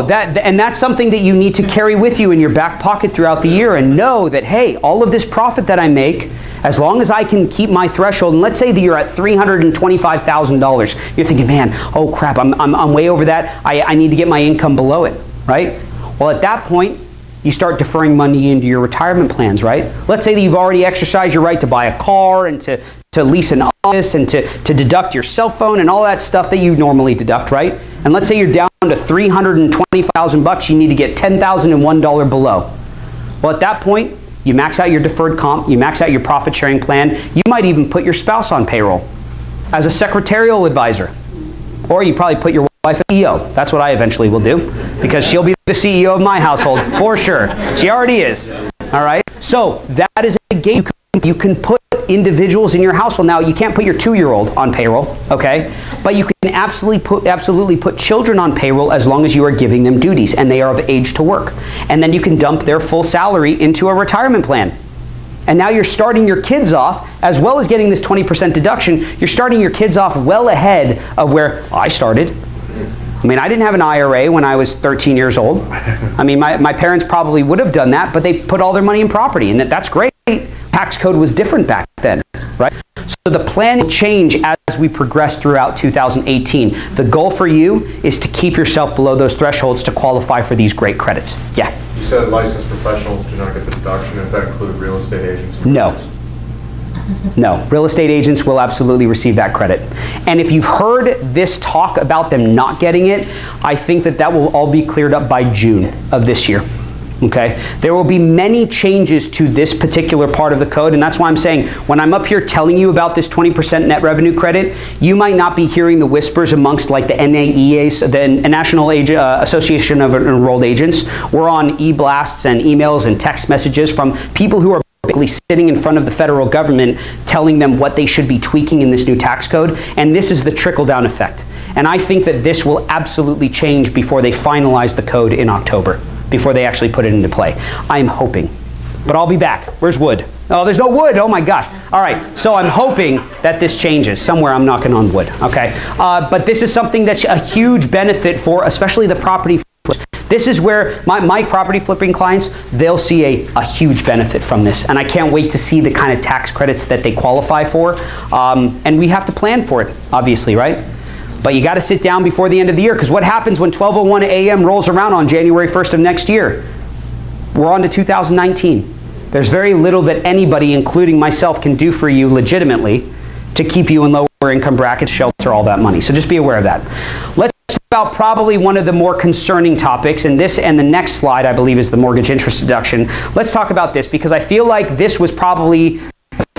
that's something that you need to carry with you in your back pocket throughout the year, and know that, hey, all of this profit that I make, as long as I can keep my threshold, and let's say that you're at $325,000, you're thinking, man, oh crap, I'm way over that. I need to get my income below it, right? Well, at that point, you start deferring money into your retirement plans, right? Let's say that you've already exercised your right to buy a car and to lease an office and to deduct your cell phone and all that stuff that you normally deduct, right? And let's say you're down to $320,000, you need to get $10,001 below. Well, at that point, you max out your deferred comp, you max out your profit sharing plan, you might even put your spouse on payroll as a secretarial advisor. Or you probably put your wife as CEO. That's what I eventually will do, because she'll be the CEO of my household for sure. She already is. All right? So that is a game. You can put individuals in your household. Now, you can't put your 2-year-old on payroll, okay? But you can absolutely put children on payroll as long as you are giving them duties and they are of age to work. And then you can dump their full salary into a retirement plan. And now you're starting your kids off, as well as getting this 20% deduction, you're starting your kids off well ahead of where I started. I mean, I didn't have an IRA when I was 13 years old. I mean, my parents probably would have done that, but they put all their money in property, and that's great. Tax code was different back then, right? So the plan will change as we progress throughout 2018. The goal for you is to keep yourself below those thresholds to qualify for these great credits. Yeah? You said licensed professionals do not get the deduction. Does that include real estate agents? No. No. Real estate agents will absolutely receive that credit. And if you've heard this talk about them not getting it, I think that will all be cleared up by June of this year. Okay? There will be many changes to this particular part of the code, and that's why I'm saying when I'm up here telling you about this 20% net revenue credit, you might not be hearing the whispers amongst like the NAEA, the National Association of Enrolled Agents. We're on e-blasts and emails and text messages from people who are basically sitting in front of the federal government telling them what they should be tweaking in this new tax code, and this is the trickle-down effect. And I think that this will absolutely change before they finalize the code in October, before they actually put it into play. I'm hoping. But I'll be back. Where's Wood? Oh, there's no wood. Oh my gosh. All right. So I'm hoping that this changes. Somewhere I'm knocking on wood. Okay. But this is something that's a huge benefit for especially the property flippers. This is where my property flipping clients, they'll see a huge benefit from this. And I can't wait to see the kind of tax credits that they qualify for. And we have to plan for it, obviously, right? But you got to sit down before the end of the year, because what happens when 12:01 a.m. rolls around on January 1st of next year? We're on to 2019. There's very little that anybody, including myself, can do for you legitimately to keep you in lower income brackets, shelter all that money. So just be aware of that. Let's talk about probably one of the more concerning topics, and this and the next slide, I believe, is the mortgage interest deduction. Let's talk about this, because I feel like this was probably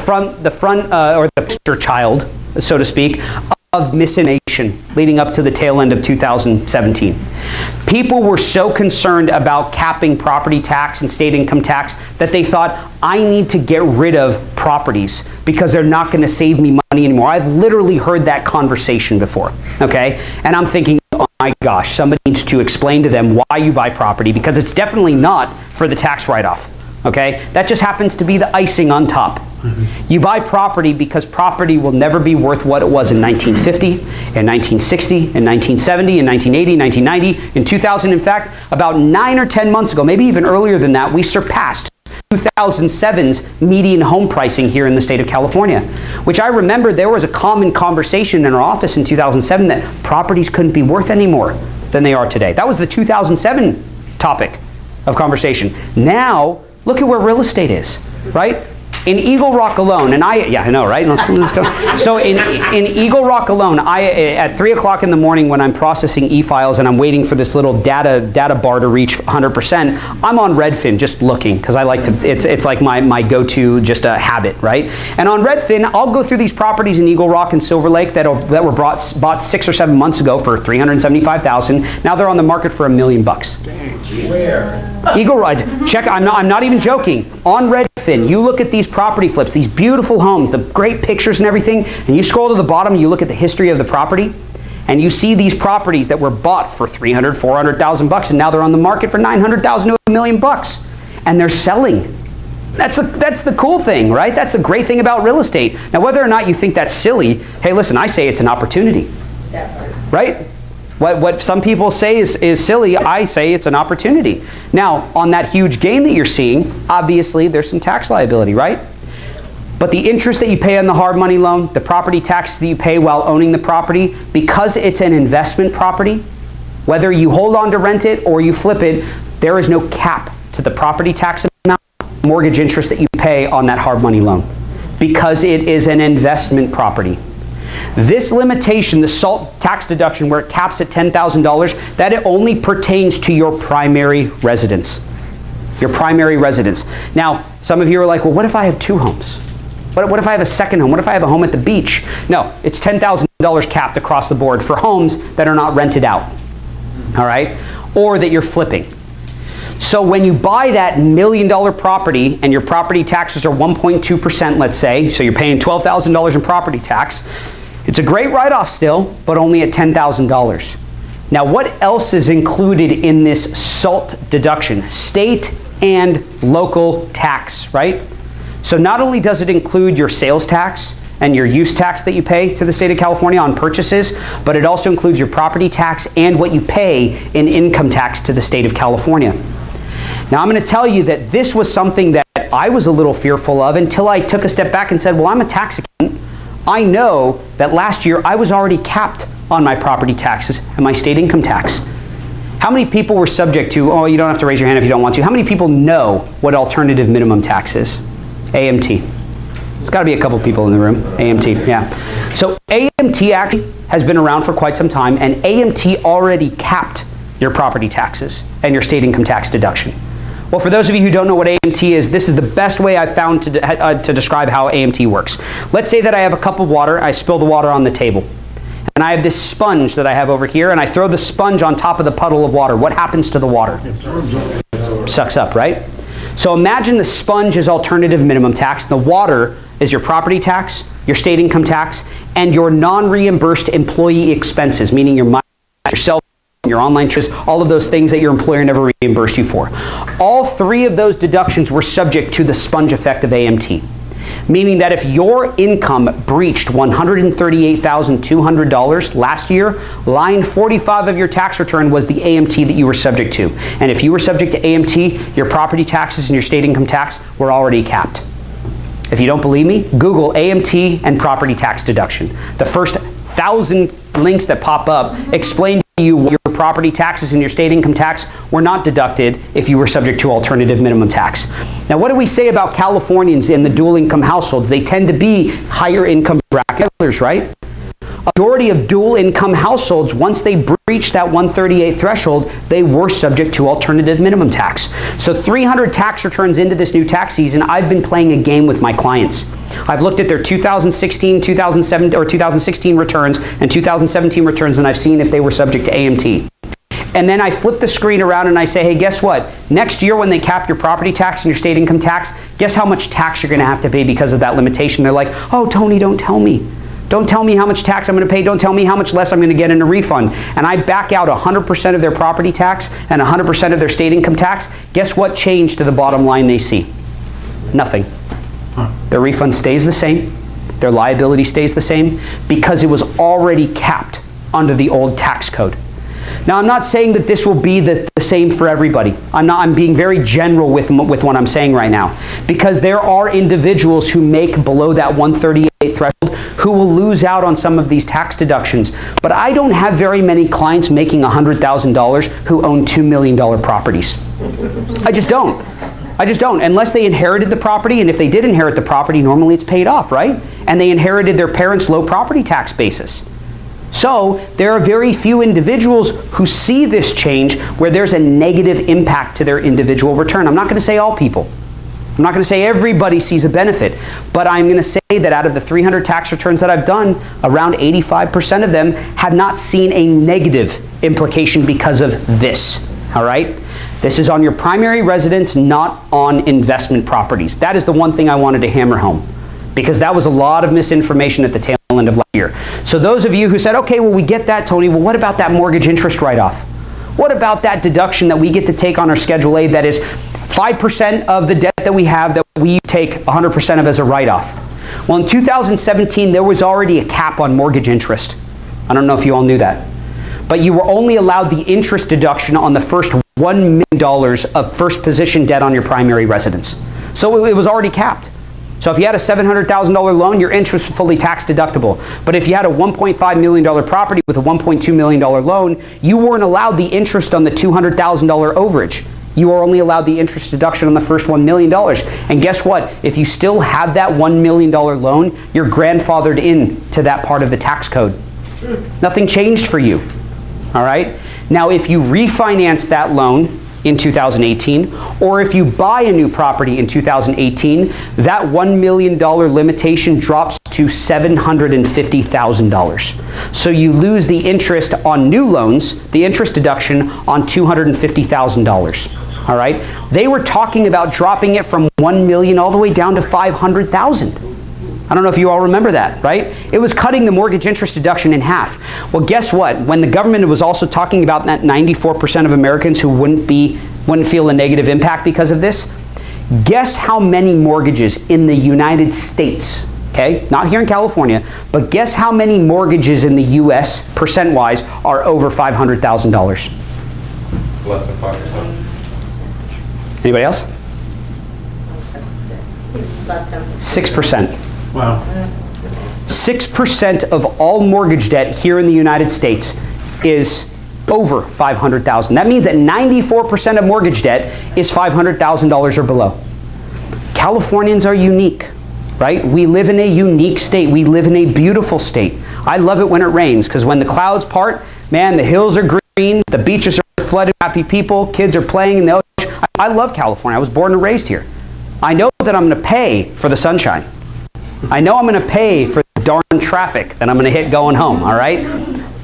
the poster child, so to speak, of misinformation leading up to the tail end of 2017. People were so concerned about capping property tax and state income tax that they thought, I need to get rid of properties because they're not going to save me money anymore. I've literally heard that conversation before, okay? And I'm thinking, oh my gosh, somebody needs to explain to them why you buy property, because it's definitely not for the tax write-off, okay? That just happens to be the icing on top. You buy property because property will never be worth what it was in 1950, in 1960, in 1970, in 1980, 1990, in 2000. In fact, about 9 or 10 months ago, maybe even earlier than that, we surpassed 2007's median home pricing here in the state of California, which I remember there was a common conversation in our office in 2007 that properties couldn't be worth any more than they are today. That was the 2007 topic of conversation. Now, look at where real estate is, right? In Eagle Rock alone, and I know, right? Let's go. So in Eagle Rock alone, at 3 o'clock in the morning when I'm processing e-files and I'm waiting for this little data bar to reach 100%, I'm on Redfin just looking, because I like to, it's like my go-to, just a habit, right? And on Redfin, I'll go through these properties in Eagle Rock and Silver Lake that were bought 6 or 7 months ago for $375,000. Now they're on the market for $1 million. Where? Eagle Rock, check, I'm not even joking. On Redfin, you look at these property flips, these beautiful homes, the great pictures and everything, and you scroll to the bottom and you look at the history of the property, and you see these properties that were bought for $300,000, $400,000, and now they're on the market for $900,000 to $1 million, and they're selling. That's the cool thing, right? That's the great thing about real estate. Now, whether or not you think that's silly, hey, listen, I say it's an opportunity, right? What some people say is silly, I say it's an opportunity. Now, on that huge gain that you're seeing, obviously there's some tax liability, right? But the interest that you pay on the hard money loan, the property tax that you pay while owning the property, because it's an investment property, whether you hold on to rent it or you flip it, there is no cap to the property tax amount, mortgage interest that you pay on that hard money loan, because it is an investment property. This limitation, the SALT tax deduction, where it caps at $10,000, that it only pertains to your primary residence. Your primary residence. Now, some of you are like, well, what if I have 2 homes? What if I have a second home? What if I have a home at the beach? No, it's $10,000 capped across the board for homes that are not rented out, all right? Or that you're flipping. So when you buy that $1 million property and your property taxes are 1.2%, let's say, so you're paying $12,000 in property tax, it's a great write-off still, but only at $10,000. Now, what else is included in this SALT deduction? State and local tax, right? So not only does it include your sales tax and your use tax that you pay to the state of California on purchases, but it also includes your property tax and what you pay in income tax to the state of California. Now, I'm going to tell you that this was something that I was a little fearful of until I took a step back and said, well, I'm a tax accountant. I know that last year I was already capped on my property taxes and my state income tax. How many people were subject to, oh, you don't have to raise your hand if you don't want to. How many people know what alternative minimum tax is? AMT. There's got to be a couple people in the room. AMT, yeah. So AMT actually has been around for quite some time, and AMT already capped your property taxes and your state income tax deduction. Well, for those of you who don't know what AMT is, this is the best way I've found to describe how AMT works. Let's say that I have a cup of water, I spill the water on the table. And I have this sponge that I have over here, and I throw the sponge on top of the puddle of water. What happens to the water? Sucks up, right? So imagine the sponge is alternative minimum tax. The water is your property tax, your state income tax, and your non-reimbursed employee expenses, meaning your mileage, your cell your online trips, all of those things that your employer never reimbursed you for. All three of those deductions were subject to the sponge effect of AMT. Meaning that if your income breached $138,200 last year, line 45 of your tax return was the AMT that you were subject to. And if you were subject to AMT, your property taxes and your state income tax were already capped. If you don't believe me, Google AMT and property tax deduction. The first 1,000 links that pop up explain to you why your property taxes and your state income tax were not deducted if you were subject to alternative minimum tax. Now, what do we say about Californians in the dual income households? They tend to be higher income bracketers, right? A majority of dual income households, once they breached that 138 threshold, they were subject to alternative minimum tax. So 300 tax returns into this new tax season, I've been playing a game with my clients. I've looked at their 2016, 2007, or 2016 returns and 2017 returns, and I've seen if they were subject to AMT. And then I flip the screen around and I say, hey, guess what? Next year when they cap your property tax and your state income tax, guess how much tax you're going to have to pay because of that limitation? They're like, oh, Tony, don't tell me. Don't tell me how much tax I'm going to pay. Don't tell me how much less I'm going to get in a refund. And I back out 100% of their property tax and 100% of their state income tax. Guess what changed to the bottom line they see? Nothing. Their refund stays the same. Their liability stays the same because it was already capped under the old tax code. Now, I'm not saying that this will be the same for everybody. I'm being very general with what I'm saying right now, because there are individuals who make below that 138 threshold who will lose out on some of these tax deductions. But I don't have very many clients making $100,000 who own $2 million properties. I just don't. I just don't, unless they inherited the property, and if they did inherit the property, normally it's paid off, right? And they inherited their parents' low property tax basis. So there are very few individuals who see this change where there's a negative impact to their individual return. I'm not going to say all people. I'm not going to say everybody sees a benefit, but I'm going to say that out of the 300 tax returns that I've done, around 85% of them have not seen a negative implication because of this, all right? This is on your primary residence, not on investment properties. That is the one thing I wanted to hammer home, because that was a lot of misinformation at the tail end of last year. So those of you who said, okay, well, we get that, Tony, well, what about that mortgage interest write-off? What about that deduction that we get to take on our Schedule A that is 5% of the debt that we have that we take 100% of as a write-off? Well, in 2017, there was already a cap on mortgage interest. I don't know if you all knew that. But you were only allowed the interest deduction on the first $1 million of first position debt on your primary residence. So it was already capped. So if you had a $700,000 loan, your interest was fully tax deductible. But if you had a $1.5 million property with a $1.2 million loan, you weren't allowed the interest on the $200,000 overage. You are only allowed the interest deduction on the first $1 million. And guess what? If you still have that $1 million loan, you're grandfathered in to that part of the tax code. Nothing changed for you. All right? Now, if you refinance that loan in 2018, or if you buy a new property in 2018, that $1 million limitation drops to $750,000. So you lose the interest on new loans, the interest deduction on $250,000. All right? They were talking about dropping it from $1 million all the way down to $500,000. I don't know if you all remember that, right? It was cutting the mortgage interest deduction in half. Well, guess what? When the government was also talking about that 94% of Americans who wouldn't feel a negative impact because of this, guess how many mortgages in the United States, okay, not here in California, but guess how many mortgages in the U.S. percent-wise are over $500,000? Less than 5%. Anybody else? 6%. Wow. 6% of all mortgage debt here in the United States is over $500,000. That means that 94% of mortgage debt is $500,000 or below. Californians are unique, right? We live in a unique state. We live in a beautiful state. I love it when it rains, because when the clouds part, man, the hills are green, the beaches are flooded, happy people, kids are playing in the ocean. I love California. I was born and raised here. I know that I'm going to pay for the sunshine. I know I'm going to pay for the darn traffic that I'm going to hit going home, all right?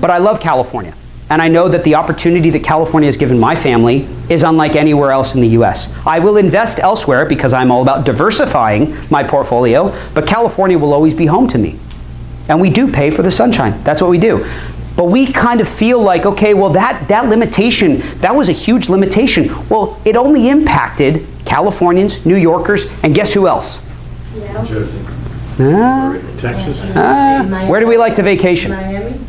But I love California. And I know that the opportunity that California has given my family is unlike anywhere else in the U.S. I will invest elsewhere because I'm all about diversifying my portfolio, but California will always be home to me. And we do pay for the sunshine. That's what we do. But we kind of feel like, okay, well, that limitation, that was a huge limitation. Well, it only impacted Californians, New Yorkers, and guess who else? Jersey. Texas? Where do we like to vacation?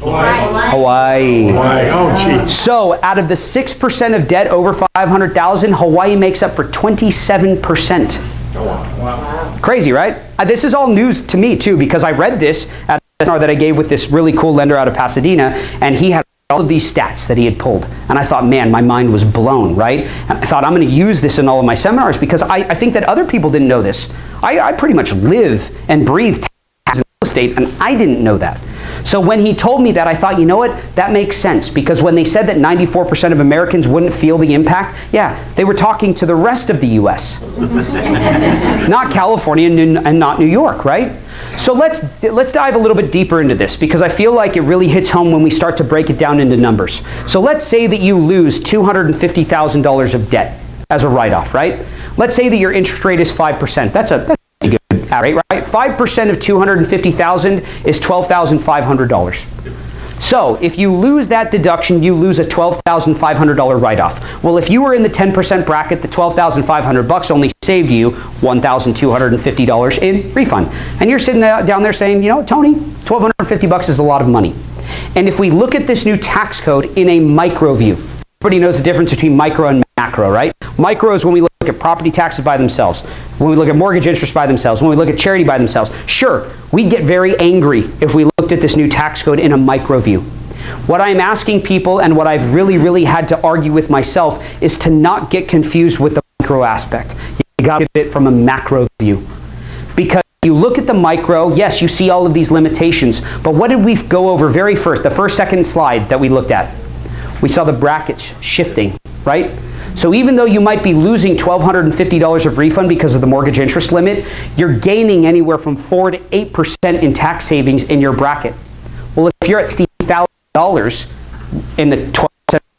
Hawaii. Why? Oh, gee. So out of the 6% of debt over 500,000, Hawaii makes up for 27%. Wow. Crazy, right? This is all news to me too, because I read this at a seminar that I gave with this really cool lender out of Pasadena, and he had all of these stats that he had pulled. And I thought, man, my mind was blown, right? And I thought, I'm going to use this in all of my seminars because I think that other people didn't know this. I pretty much live and breathe taxes in real estate, and I didn't know that. So when he told me that, I thought, you know what? That makes sense, because when they said that 94% of Americans wouldn't feel the impact, yeah, they were talking to the rest of the U.S. Not California and not New York, right? So let's dive a little bit deeper into this, because I feel like it really hits home when we start to break it down into numbers. So let's say that you lose $250,000 of debt as a write-off, right? Let's say that your interest rate is 5%. That's a good rate, right? 5% of $250,000 is $12,500. So if you lose that deduction, you lose a $12,500 write-off. Well, if you were in the 10% bracket, the $12,500 only saved you $1,250 in refund. And you're sitting down there saying, you know, Tony, $1,250 is a lot of money. And if we look at this new tax code in a micro view, everybody knows the difference between micro and macro, right? Micro is when we look at property taxes by themselves, when we look at mortgage interest by themselves, when we look at charity by themselves. Sure, we'd get very angry if we looked at this new tax code in a micro view. What I'm asking people, and what I've really had to argue with myself, is to not get confused with the micro aspect. You got to look at it from a macro view. Because you look at the micro, yes, you see all of these limitations, but what did we go over very first, the first, second slide that we looked at? We saw the brackets shifting, right? So even though you might be losing $1,250 of refund because of the mortgage interest limit, you're gaining anywhere from 4 to 8% in tax savings in your bracket. Well, if you're at $60,000 in the 12%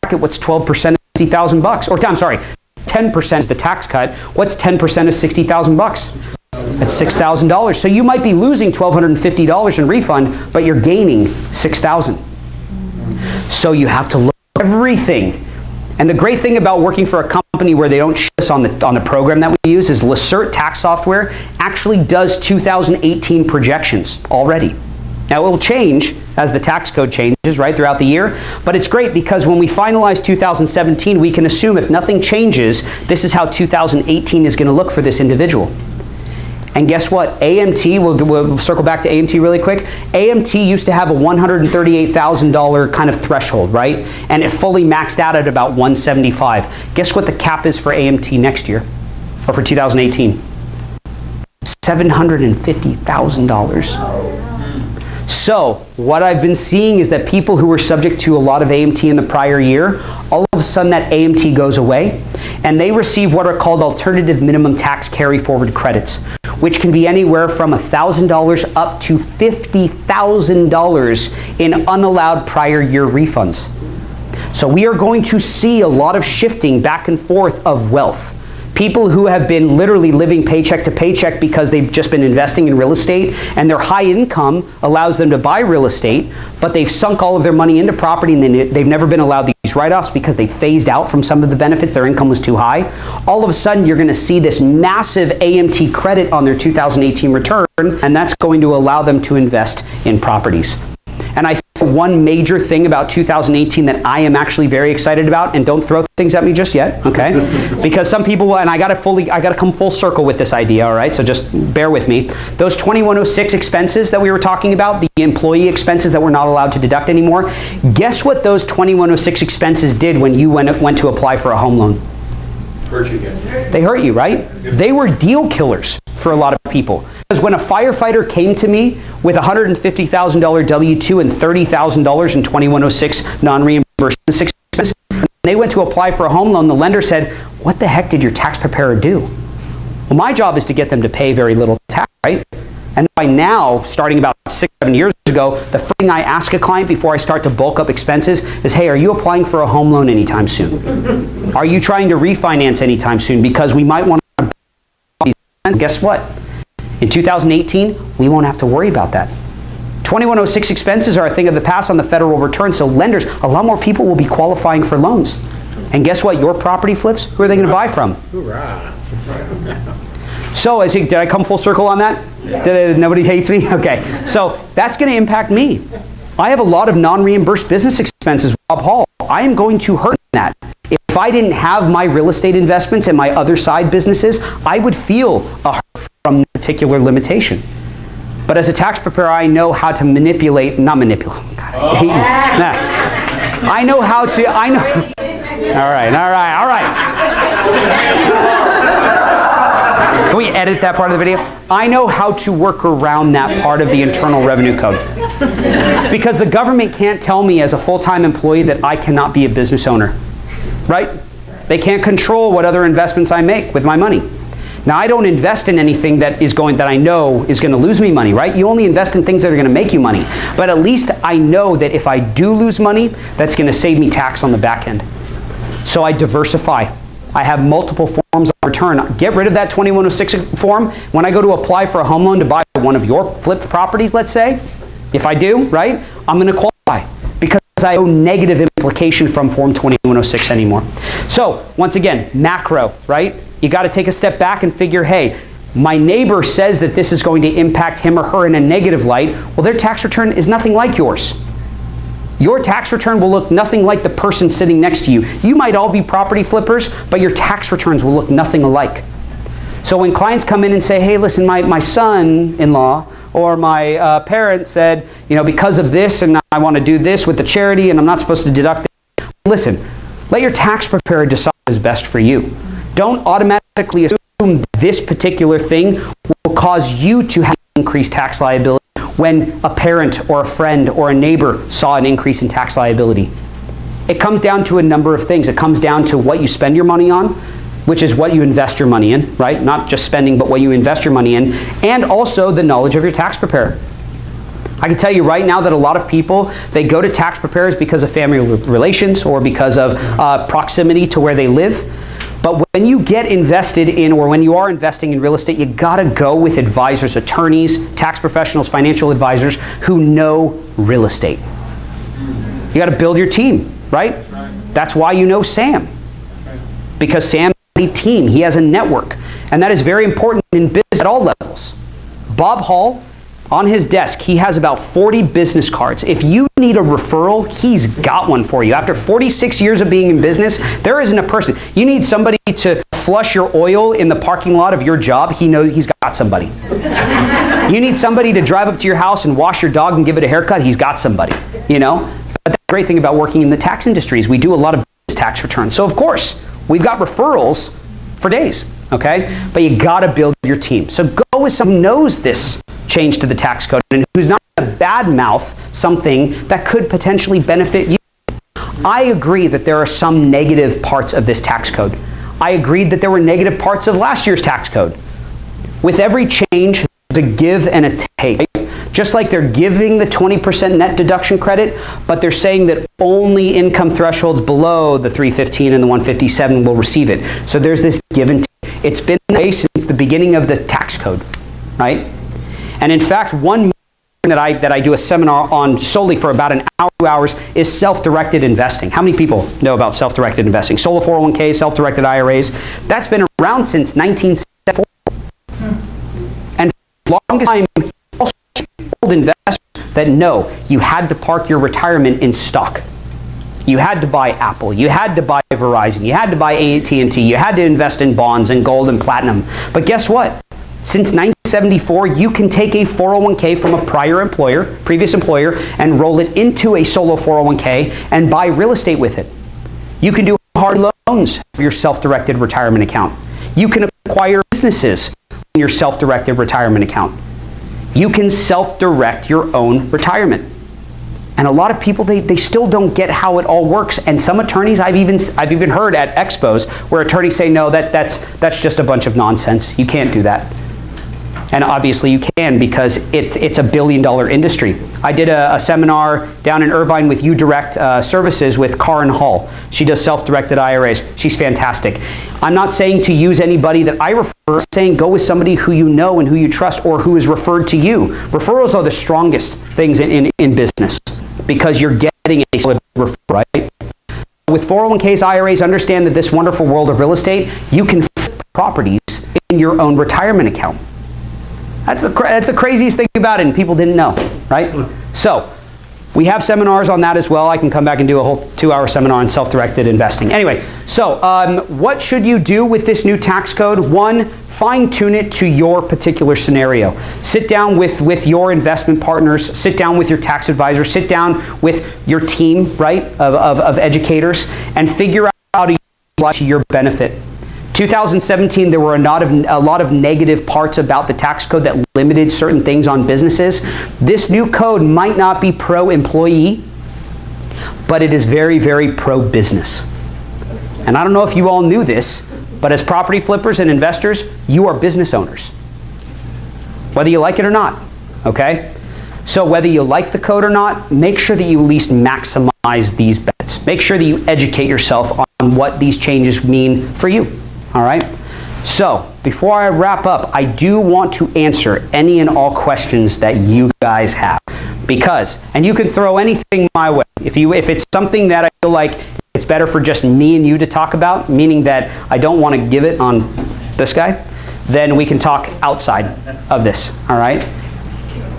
bracket, what's 12% of $60,000? Or I'm sorry, 10% is the tax cut. What's 10% of $60,000? That's $6,000. So you might be losing $1,250 in refund, but you're gaining $6,000. So you have to look at everything. And the great thing about working for a company where they don't show us on the program that we use is Lacerte Tax Software actually does 2018 projections already. Now it will change as the tax code changes, right, throughout the year, but it's great because when we finalize 2017, we can assume if nothing changes, this is how 2018 is going to look for this individual. And guess what? AMT, we'll circle back to AMT really quick. AMT used to have a $138,000 kind of threshold, right? And it fully maxed out at about $175,000. Guess what the cap is for AMT next year, or for 2018? $750,000. So what I've been seeing is that people who were subject to a lot of AMT in the prior year, all of a sudden that AMT goes away, and they receive what are called alternative minimum tax carry forward credits, which can be anywhere from $1,000 up to $50,000 in unallowed prior year refunds. So we are going to see a lot of shifting back and forth of wealth. People who have been literally living paycheck to paycheck because they've just been investing in real estate, and their high income allows them to buy real estate, but they've sunk all of their money into property and they've never been allowed these write-offs because they phased out from some of the benefits, their income was too high. All of a sudden you're going to see this massive AMT credit on their 2018 return, and that's going to allow them to invest in properties. And I think one major thing about 2018 that I am actually very excited about, and don't throw things at me just yet, okay? Because some people will, and I gotta come full circle with this idea, all right? So just bear with me. Those 2106 expenses that we were talking about, the employee expenses that we're not allowed to deduct anymore, guess what those 2106 expenses did when you went to apply for a home loan? Hurt you again. They hurt you, right? They were deal killers for a lot of people. Because when a firefighter came to me with $150,000 W-2 and $30,000 in 2106 non-reimbursement expenses, when they went to apply for a home loan, the lender said, what the heck did your tax preparer do? Well, my job is to get them to pay very little tax, right? And by now, starting about 6, 7 years ago, the first thing I ask a client before I start to bulk up expenses is, hey, are you applying for a home loan anytime soon? Are you trying to refinance anytime soon? Because we might want to. Guess what? In 2018, we won't have to worry about that. 2106 expenses are a thing of the past on the federal return, so lenders, a lot more people will be qualifying for loans. And guess what? Your property flips, who are they going to buy from? Hoorah. So, did I come full circle on that? Nobody hates me? Okay. So, that's going to impact me. I have a lot of non-reimbursed business expenses with Bob Hall. I am going to hurt that. If I didn't have my real estate investments and my other side businesses, I would feel a hurt from that particular limitation. But as a tax preparer, I know how to manipulate, not manipulate, God, I hate using- nah. I know how to, I know, all right. Can we edit that part of the video? I know how to work around that part of the Internal Revenue Code. Because the government can't tell me as a full-time employee that I cannot be a business owner, right? They can't control what other investments I make with my money. Now, I don't invest in anything that I know is going to lose me money, right? You only invest in things that are going to make you money. But at least I know that if I do lose money, that's going to save me tax on the back end. So I diversify. I have multiple forms of return. Get rid of that 2106 form. When I go to apply for a home loan to buy one of your flipped properties, let's say, if I do, right, I'm going to qualify because I have no negative implication from Form 2106 anymore. So, once again, macro, right? You got to take a step back and figure, hey, my neighbor says that this is going to impact him or her in a negative light. Well, their tax return is nothing like yours. Your tax return will look nothing like the person sitting next to you. You might all be property flippers, but your tax returns will look nothing alike. So when clients come in and say, hey, listen, my son-in-law or my parents said, because of this and I want to do this with the charity and I'm not supposed to deduct it. Listen, let your tax preparer decide what is best for you. Don't automatically assume this particular thing will cause you to have increased tax liability when a parent or a friend or a neighbor saw an increase in tax liability. It comes down to a number of things. It comes down to what you spend your money on, which is what you invest your money in, right? Not just spending, but what you invest your money in, and also the knowledge of your tax preparer. I can tell you right now that a lot of people, they go to tax preparers because of family relations or because of proximity to where they live. But when you get invested in, or when you are investing in real estate, you gotta go with advisors, attorneys, tax professionals, financial advisors who know real estate. You gotta build your team, right? That's why you know Sam. Because Sam has a team, he has a network. And that is very important in business at all levels. Bob Hall, on his desk, he has about 40 business cards. If you need a referral, he's got one for you. After 46 years of being in business, there isn't a person. You need somebody to flush your oil in the parking lot of your job, he knows he's got somebody. You need somebody to drive up to your house and wash your dog and give it a haircut, he's got somebody, But the great thing about working in the tax industry is we do a lot of business tax returns. So of course, we've got referrals for days, okay? But you gotta build your team. So go with someone who knows this change to the tax code and who's not going to badmouth something that could potentially benefit you. I agree that there are some negative parts of this tax code. I agreed that there were negative parts of last year's tax code. With every change, there's a give and a take. Just like they're giving the 20% net deduction credit, but they're saying that only income thresholds below the 315 and the 157 will receive it. So there's this give and take. It's been that way since the beginning of the tax code, right? And in fact, one that I do a seminar on solely for about an hour, 2 hours, is self-directed investing. How many people know about self-directed investing? Solo 401k, self-directed IRAs. That's been around since 1974. And for the longest time, old investors that know you had to park your retirement in stock. You had to buy Apple, you had to buy Verizon, you had to buy AT&T, you had to invest in bonds and gold and platinum. But guess what? Since 1974, you can take a 401k from a previous employer, and roll it into a solo 401k and buy real estate with it. You can do hard loans for your self-directed retirement account. You can acquire businesses in your self-directed retirement account. You can self-direct your own retirement. And a lot of people, they still don't get how it all works. And some attorneys, I've even heard at expos where attorneys say, no, that's just a bunch of nonsense. You can't do that. And obviously you can, because it's a billion-dollar industry. I did a seminar down in Irvine with UDirect Services with Karen Hall. She does self-directed IRAs. She's fantastic. I'm not saying to use anybody that I refer saying go with somebody who you know and who you trust or who is referred to you. Referrals are the strongest things in business because you're getting a solid referral, right? With 401ks, IRAs, understand that this wonderful world of real estate, you can flip properties in your own retirement account. That's the craziest thing about it, and people didn't know, right? So, we have seminars on that as well. I can come back and do a whole 2-hour seminar on self-directed investing. Anyway, so what should you do with this new tax code? One, fine-tune it to your particular scenario. Sit down with your investment partners, sit down with your tax advisor, sit down with your team, right, of educators, and figure out how to utilize it to your benefit. 2017, there were a lot of negative parts about the tax code that limited certain things on businesses. This new code might not be pro-employee, but it is very, very pro-business. And I don't know if you all knew this, but as property flippers and investors, you are business owners, whether you like it or not, okay? So whether you like the code or not, make sure that you at least maximize these bets. Make sure that you educate yourself on what these changes mean for you. All right. So before I wrap up, I do want to answer any and all questions that you guys have, because, and you can throw anything my way. If it's something that I feel like it's better for just me and you to talk about, meaning that I don't want to give it on this guy, then we can talk outside of this. All right.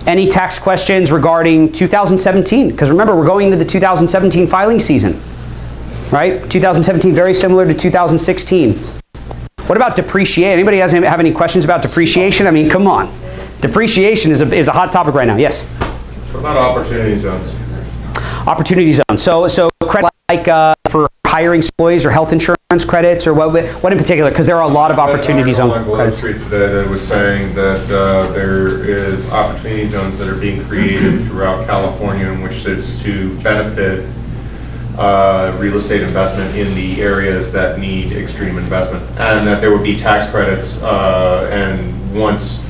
Any tax questions regarding 2017? Because remember, we're going into the 2017 filing season, right? 2017, very similar to 2016. What about depreciation? Anybody have any questions about depreciation? I mean, come on. Depreciation is a hot topic right now. Yes? What about opportunity zones? Opportunity zones. So credit like for hiring employees or health insurance credits, or what in particular? Because there are a lot of opportunity zone credits. Wall Street today that was saying that there is opportunity zones that are being created throughout California in which it's to benefit real estate investment in the areas that need extreme investment, and that there would be tax credits, and once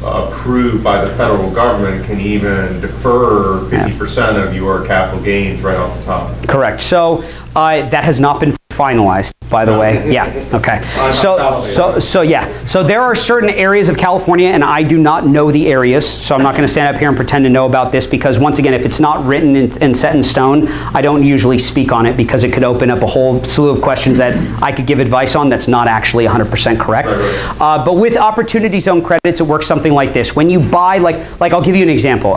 approved by the federal government, can even defer 50% of your capital gains right off the top. Correct. So that has not been finalized, by the way. Yeah. Okay. So there are certain areas of California, and I do not know the areas, so I'm not going to stand up here and pretend to know about this, because once again, if it's not written and set in stone, I don't usually speak on it, because it could open up a whole slew of questions that I could give advice on that's not actually 100% correct. Right. But with opportunity zone credits, it works something like this. When you buy, like I'll give you an example.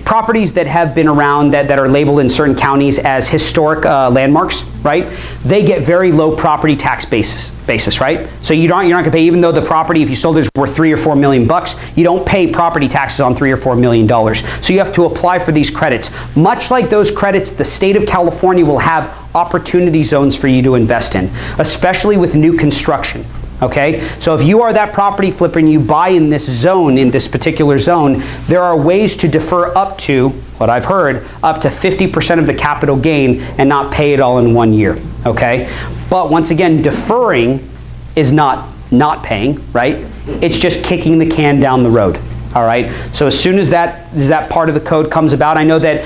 Properties that have been around that are labeled in certain counties as historic landmarks, right? They get very low property tax basis, right? So you're not going to pay, even though the property, if you sold it, is worth $3 or $4 million, you don't pay property taxes on $3 or $4 million. So you have to apply for these credits. Much like those credits, the state of California will have opportunity zones for you to invest in, especially with new construction. Okay, so if you are that property flipper and you buy in this zone, in this particular zone, there are ways to defer up to, what I've heard, up to 50% of the capital gain and not pay it all in 1 year. Okay, but once again, deferring is not paying, right? It's just kicking the can down the road. All right. So as soon as that part of the code comes about, I know that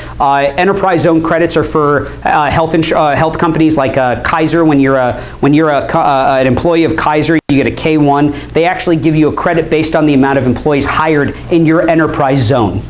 enterprise zone credits are for health companies like Kaiser. When you're an employee of Kaiser, you get a K1. They actually give you a credit based on the amount of employees hired in your enterprise zone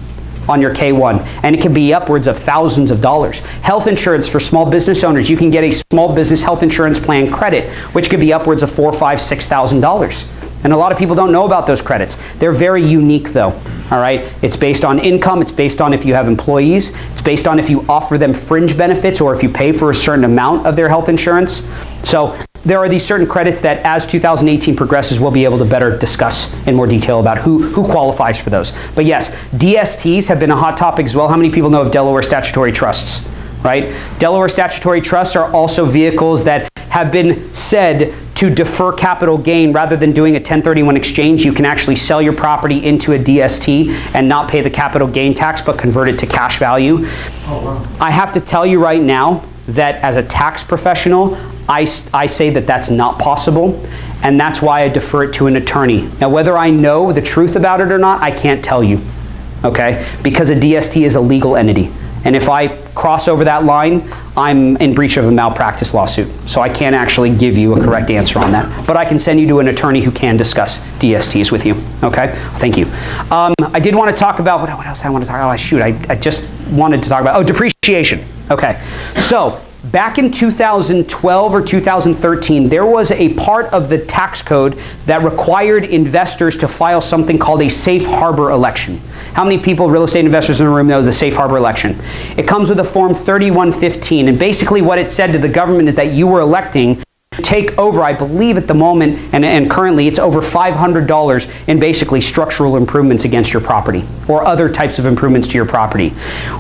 on your K1, and it can be upwards of thousands of dollars. Health insurance for small business owners, you can get a small business health insurance plan credit, which could be upwards of $4,000, $5,000, $6,000. And a lot of people don't know about those credits. They're very unique though, all right? It's based on income, it's based on if you have employees, it's based on if you offer them fringe benefits or if you pay for a certain amount of their health insurance. So there are these certain credits that as 2018 progresses, we'll be able to better discuss in more detail about who qualifies for those. But yes, DSTs have been a hot topic as well. How many people know of Delaware statutory trusts? Right? Delaware statutory trusts are also vehicles that have been said to defer capital gain. Rather than doing a 1031 exchange, you can actually sell your property into a DST and not pay the capital gain tax, but convert it to cash value. Oh, wow. I have to tell you right now that as a tax professional, I say that that's not possible, and that's why I defer it to an attorney. Now, whether I know the truth about it or not, I can't tell you, okay? Because a DST is a legal entity. And if I cross over that line, I'm in breach of a malpractice lawsuit. So I can't actually give you a correct answer on that. But I can send you to an attorney who can discuss DSTs with you. Okay? Thank you. I did want to talk about, what else I want to talk about? Oh, shoot, I just wanted to talk about, depreciation. Okay. So back in 2012 or 2013, there was a part of the tax code that required investors to file something called a safe harbor election. How many people, real estate investors in the room, know the safe harbor election? It comes with a form 3115, and basically what it said to the government is that you were electing to take over, I believe at the moment, and currently it's over $500 in basically structural improvements against your property or other types of improvements to your property.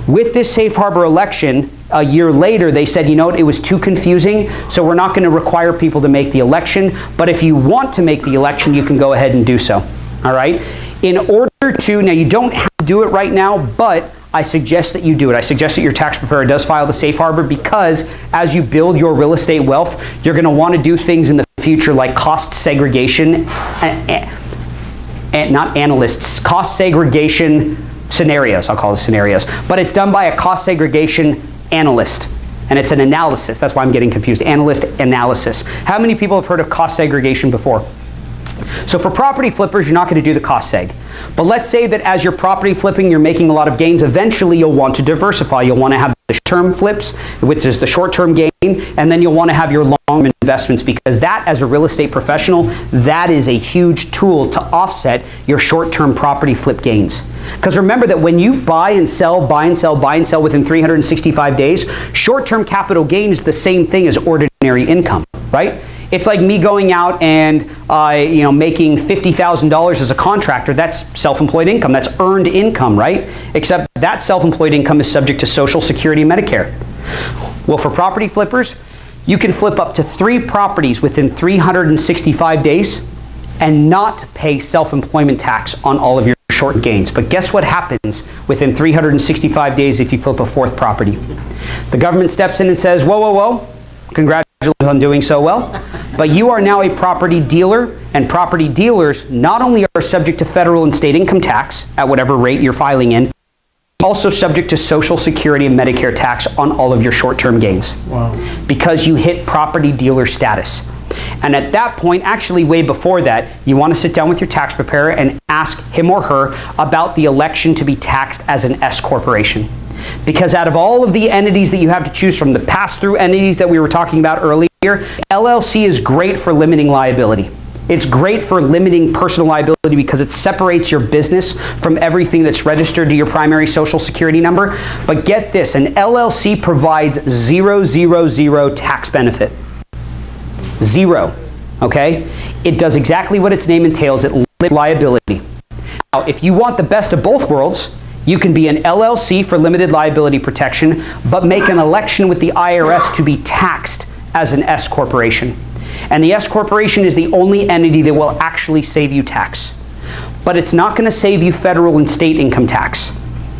With this safe harbor election, a year later, they said, you know what, it was too confusing, so we're not going to require people to make the election, but if you want to make the election, you can go ahead and do so. All right? In order to, now you don't have to do it right now, but I suggest that you do it. I suggest that your tax preparer does file the safe harbor, because as you build your real estate wealth, you're going to want to do things in the future like cost segregation, and not analysts, cost segregation scenarios. I'll call it scenarios. But it's done by a cost segregation analyst. And it's an analysis. That's why I'm getting confused. Analyst analysis. How many people have heard of cost segregation before? So for property flippers, you're not going to do the cost seg. But let's say that as you're property flipping, you're making a lot of gains. Eventually, you'll want to diversify. You'll want to have the short-term flips, which is the short-term gain, and then you'll want to have your long-term investments, because that, as a real estate professional, that is a huge tool to offset your short-term property flip gains. Because remember that when you buy and sell, buy and sell, buy and sell within 365 days, short-term capital gain is the same thing as ordinary income, right? It's like me going out and making $50,000 as a contractor. That's self-employed income. That's earned income, right? Except that self-employed income is subject to Social Security and Medicare. Well, for property flippers, you can flip up to 3 properties within 365 days and not pay self-employment tax on all of your short gains. But guess what happens within 365 days if you flip a 4th property? The government steps in and says, whoa, whoa, whoa, congratulations on doing so well, but you are now a property dealer, and property dealers not only are subject to federal and state income tax at whatever rate you're filing in, also subject to Social Security and Medicare tax on all of your short-term gains. Wow. Because you hit property dealer status. And at that point, actually way before that, you want to sit down with your tax preparer and ask him or her about the election to be taxed as an S corporation. Because out of all of the entities that you have to choose from, the pass-through entities that we were talking about earlier, LLC is great for limiting liability. It's great for limiting personal liability because it separates your business from everything that's registered to your primary Social Security number. But get this, an LLC provides 000 tax benefit. 0, okay? It does exactly what its name entails. It limits liability. Now, if you want the best of both worlds, you can be an LLC for limited liability protection, but make an election with the IRS to be taxed as an S corporation. And the S corporation is the only entity that will actually save you tax. But it's not going to save you federal and state income tax.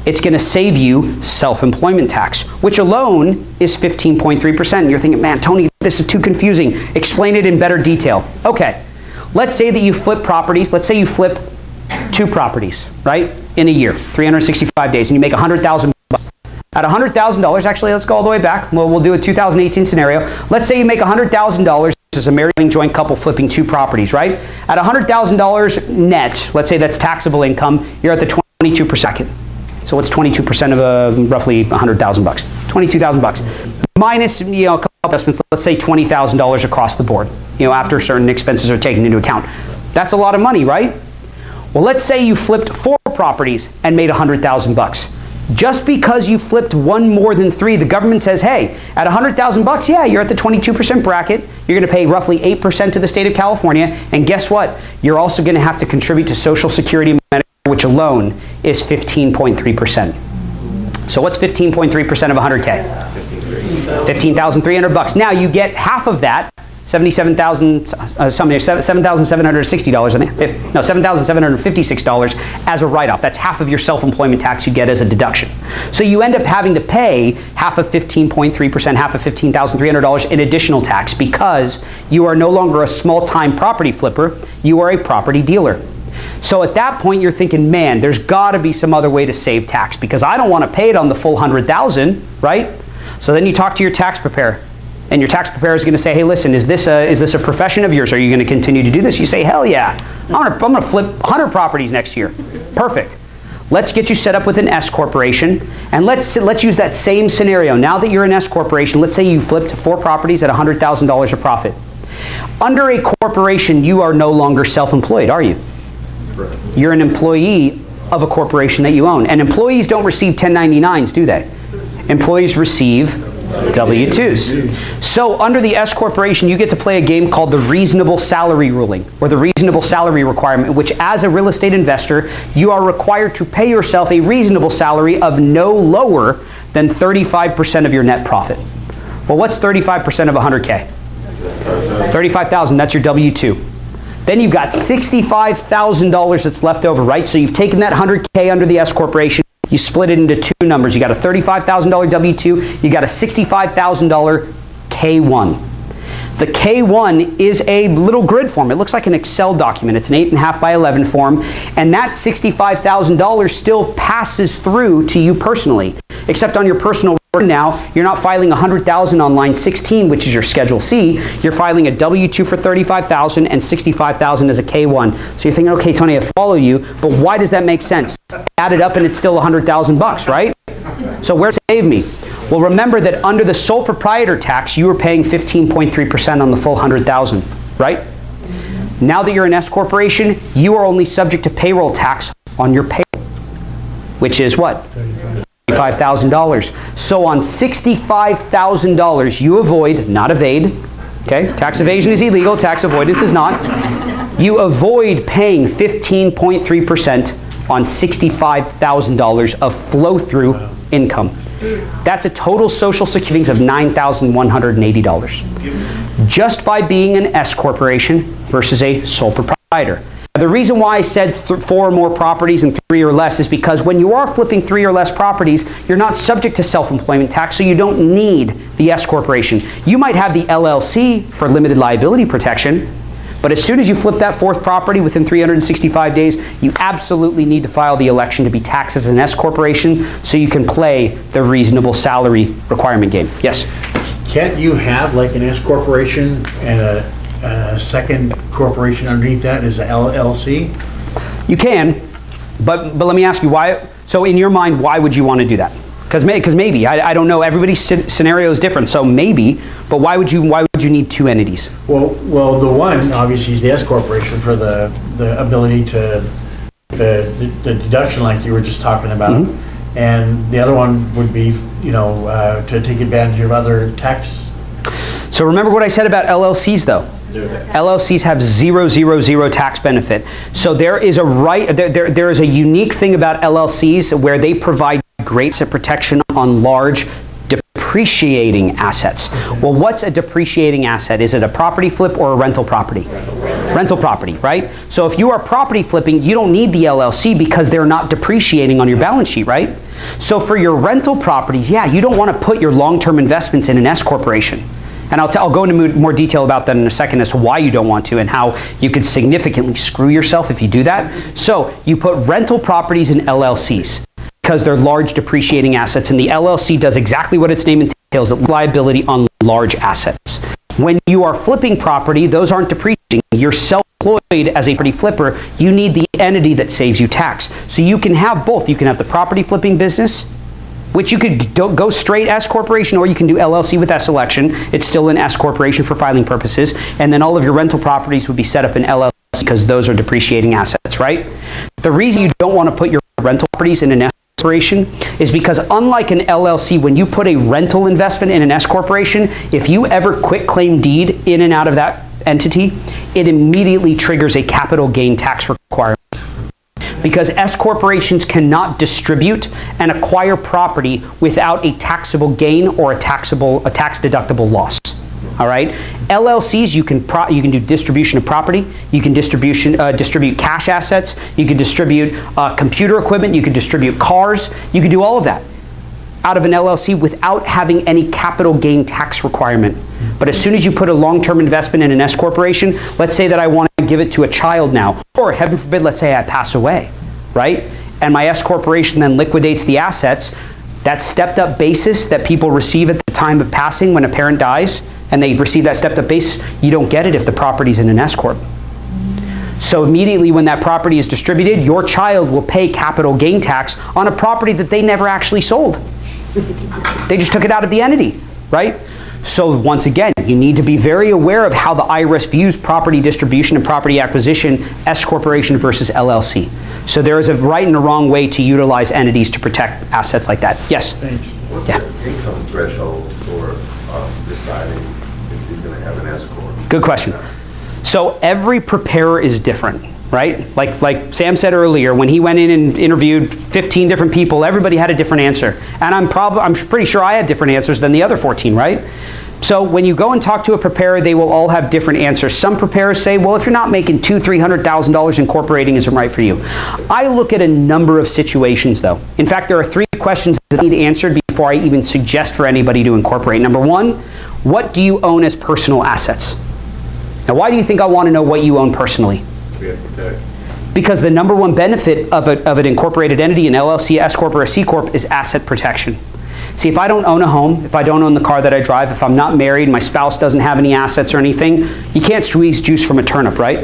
It's going to save you self-employment tax, which alone is 15.3%. You're thinking, man, Tony, this is too confusing. Explain it in better detail. Okay, let's say that you flip properties. Let's say you flip 2 properties, right, in a year, 365 days, and you make $100,000. At $100,000, actually, let's go all the way back. We'll do a 2018 scenario. Let's say you make $100,000 as a married joint couple flipping 2 properties, right? At $100,000 net, let's say that's taxable income, you're at the 22%. So what's 22% of roughly $100,000 bucks? $22,000 minus, a couple investments. Let's say $20,000 across the board. After certain expenses are taken into account. That's a lot of money, right? Well, let's say you flipped 4 properties and made $100,000 bucks. Just because you flipped 1 more than 3, the government says, hey, at $100,000 bucks, yeah, you're at the 22% bracket. You're going to pay roughly 8% to the state of California. And guess what? You're also going to have to contribute to Social Security and Medicare, which alone is 15.3%. So what's 15.3% of 100K? $15,300 bucks. Now you get half of that, $7,760, I think. No, $7,756 as a write-off. That's half of your self-employment tax you get as a deduction. So you end up having to pay half of 15.3%, half of $15,300 in additional tax because you are no longer a small-time property flipper. You are a property dealer. So at that point, you're thinking, man, there's got to be some other way to save tax because I don't want to pay it on the full 100,000, right? So then you talk to your tax preparer, and your tax preparer is going to say, hey, listen, is this a profession of yours? Are you going to continue to do this? You say, hell yeah. I'm going to flip 100 properties next year. Perfect. Let's get you set up with an S corporation, and let's use that same scenario. Now that you're an S corporation, let's say you flipped 4 properties at $100,000 of profit. Under a corporation, you are no longer self-employed, are you? Correct. You're an employee of a corporation that you own. And employees don't receive 1099s, do they? Employees receive W-2s. So under the S corporation, you get to play a game called the reasonable salary ruling, or the reasonable salary requirement, which as a real estate investor, you are required to pay yourself a reasonable salary of no lower than 35% of your net profit. Well, what's 35% of 100K? 35,000, that's your W-2. Then you've got $65,000 that's left over, right? So you've taken that 100K under the S corporation, you split it into 2 numbers. You got a $35,000 W-2, you got a $65,000 K-1. The K-1 is a little grid form. It looks like an Excel document. It's an 8.5 by 11 form, and that $65,000 still passes through to you personally, except on your personal now, you're not filing $100,000 on line 16, which is your Schedule C. You're filing a W-2 for $35,000 and $65,000 as a K-1. So you're thinking, okay, Tony, I follow you, but why does that make sense? Add it up and it's still $100,000, right? So where's it save me? Well, remember that under the sole proprietor tax, you were paying 15.3% on the full $100,000, right? Now that you're an S corporation, you are only subject to payroll tax on your payroll, which is what? $35,000. So on $65,000, you avoid, not evade, okay? Tax evasion is illegal, tax avoidance is not. You avoid paying 15.3% on $65,000 of flow-through income. That's a total Social Security of $9,180 just by being an S corporation versus a sole proprietor. The reason why I said 4 or more properties and 3 or less is because when you are flipping 3 or less properties, you're not subject to self-employment tax, so you don't need the S corporation. You might have the LLC for limited liability protection, but as soon as you flip that 4th property within 365 days, you absolutely need to file the election to be taxed as an S corporation so you can play the reasonable salary requirement game. Yes? Can't you have like an S corporation and a second corporation underneath that is a LLC? You can, but let me ask you why. So in your mind, why would you want to do that? Because maybe I don't know. Everybody's scenario is different, so maybe. But why would you need 2 entities? Well, the one obviously is the S corporation for the ability to the deduction, like you were just talking about, and the other one would be to take advantage of other tax. So remember what I said about LLCs, though. LLCs have 0 tax benefit. So there is a there is a unique thing about LLCs where they provide great protection on large depreciating assets. Well, what's a depreciating asset? Is it a property flip or a rental property? Rental property, right? So if you are property flipping, you don't need the LLC because they're not depreciating on your balance sheet, right? So for your rental properties, yeah, you don't want to put your long-term investments in an S corporation. And I'll go into more detail about that in a second as to why you don't want to and how you could significantly screw yourself if you do that. So you put rental properties in LLCs because they're large depreciating assets, and the LLC does exactly what its name entails, liability on large assets. When you are flipping property, those aren't depreciating. You're self-employed as a property flipper. You need the entity that saves you tax. So you can have both. You can have the property flipping business, which you could go straight S corporation, or you can do LLC with S election. It's still an S corporation for filing purposes. And then all of your rental properties would be set up in LLC because those are depreciating assets, right? The reason you don't want to put your rental properties in an S corporation is because unlike an LLC, when you put a rental investment in an S corporation, if you ever quit claim deed in and out of that entity, it immediately triggers a capital gain tax requirement. Because S corporations cannot distribute and acquire property without a taxable gain or a tax deductible loss. All right. LLCs, you can do distribution of property. You can distribute cash assets. You can distribute computer equipment. You can distribute cars. You can do all of that out of an LLC without having any capital gain tax requirement. But as soon as you put a long-term investment in an S corporation, let's say that I want to give it to a child now, or heaven forbid, let's say I pass away, right? And my S corporation then liquidates the assets, that stepped up basis that people receive at the time of passing when a parent dies, and they receive that stepped up basis, you don't get it if the property's in an S corp. So immediately when that property is distributed, your child will pay capital gain tax on a property that they never actually sold. They just took it out of the entity, right? So once again, you need to be very aware of how the IRS views property distribution and property acquisition, S corporation versus LLC. So there is a right and a wrong way to utilize entities to protect assets like that. Yes? What's Yeah. the income threshold for deciding if you're going to have an S corp? Good question. So every preparer is different, right? Like Sam said earlier, when he went in and interviewed 15 different people, everybody had a different answer. And I'm pretty sure I had different answers than the other 14, right? So when you go and talk to a preparer, they will all have different answers. Some preparers say, well, if you're not making $200,000-$300,000 incorporating isn't right for you. I look at a number of situations though. In fact, there are 3 questions that I need answered before I even suggest for anybody to incorporate. Number 1, what do you own as personal assets? Now, why do you think I want to know what you own personally? We have to protect. Because the number 1 benefit of an incorporated entity, an LLC, S Corp, or a C Corp, is asset protection. See, if I don't own a home, if I don't own the car that I drive, if I'm not married, my spouse doesn't have any assets or anything, you can't squeeze juice from a turnip, right?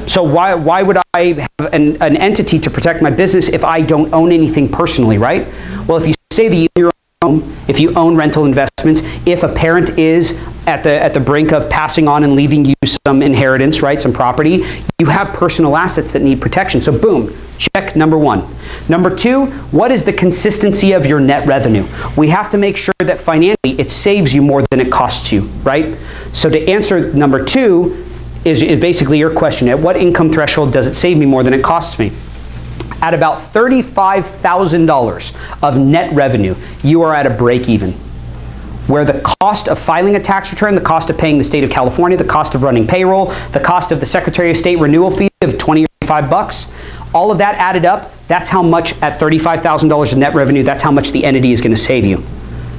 So why would I have an entity to protect my business if I don't own anything personally, right? Well, if you say that you own your own home, if you own rental investments, if a parent is at the brink of passing on and leaving you some inheritance, right, some property, you have personal assets that need protection. So boom, check number 1. Number 2, what is the consistency of your net revenue? We have to make sure that financially it saves you more than it costs you, right? So to answer number 2 is basically your question. At what income threshold does it save me more than it costs me? At about $35,000 of net revenue, you are at a break even, where the cost of filing a tax return, the cost of paying the state of California, the cost of running payroll, the cost of the Secretary of State renewal fee of $20 or $25, all of that added up, that's how much at $35,000 of net revenue, that's how much the entity is going to save you.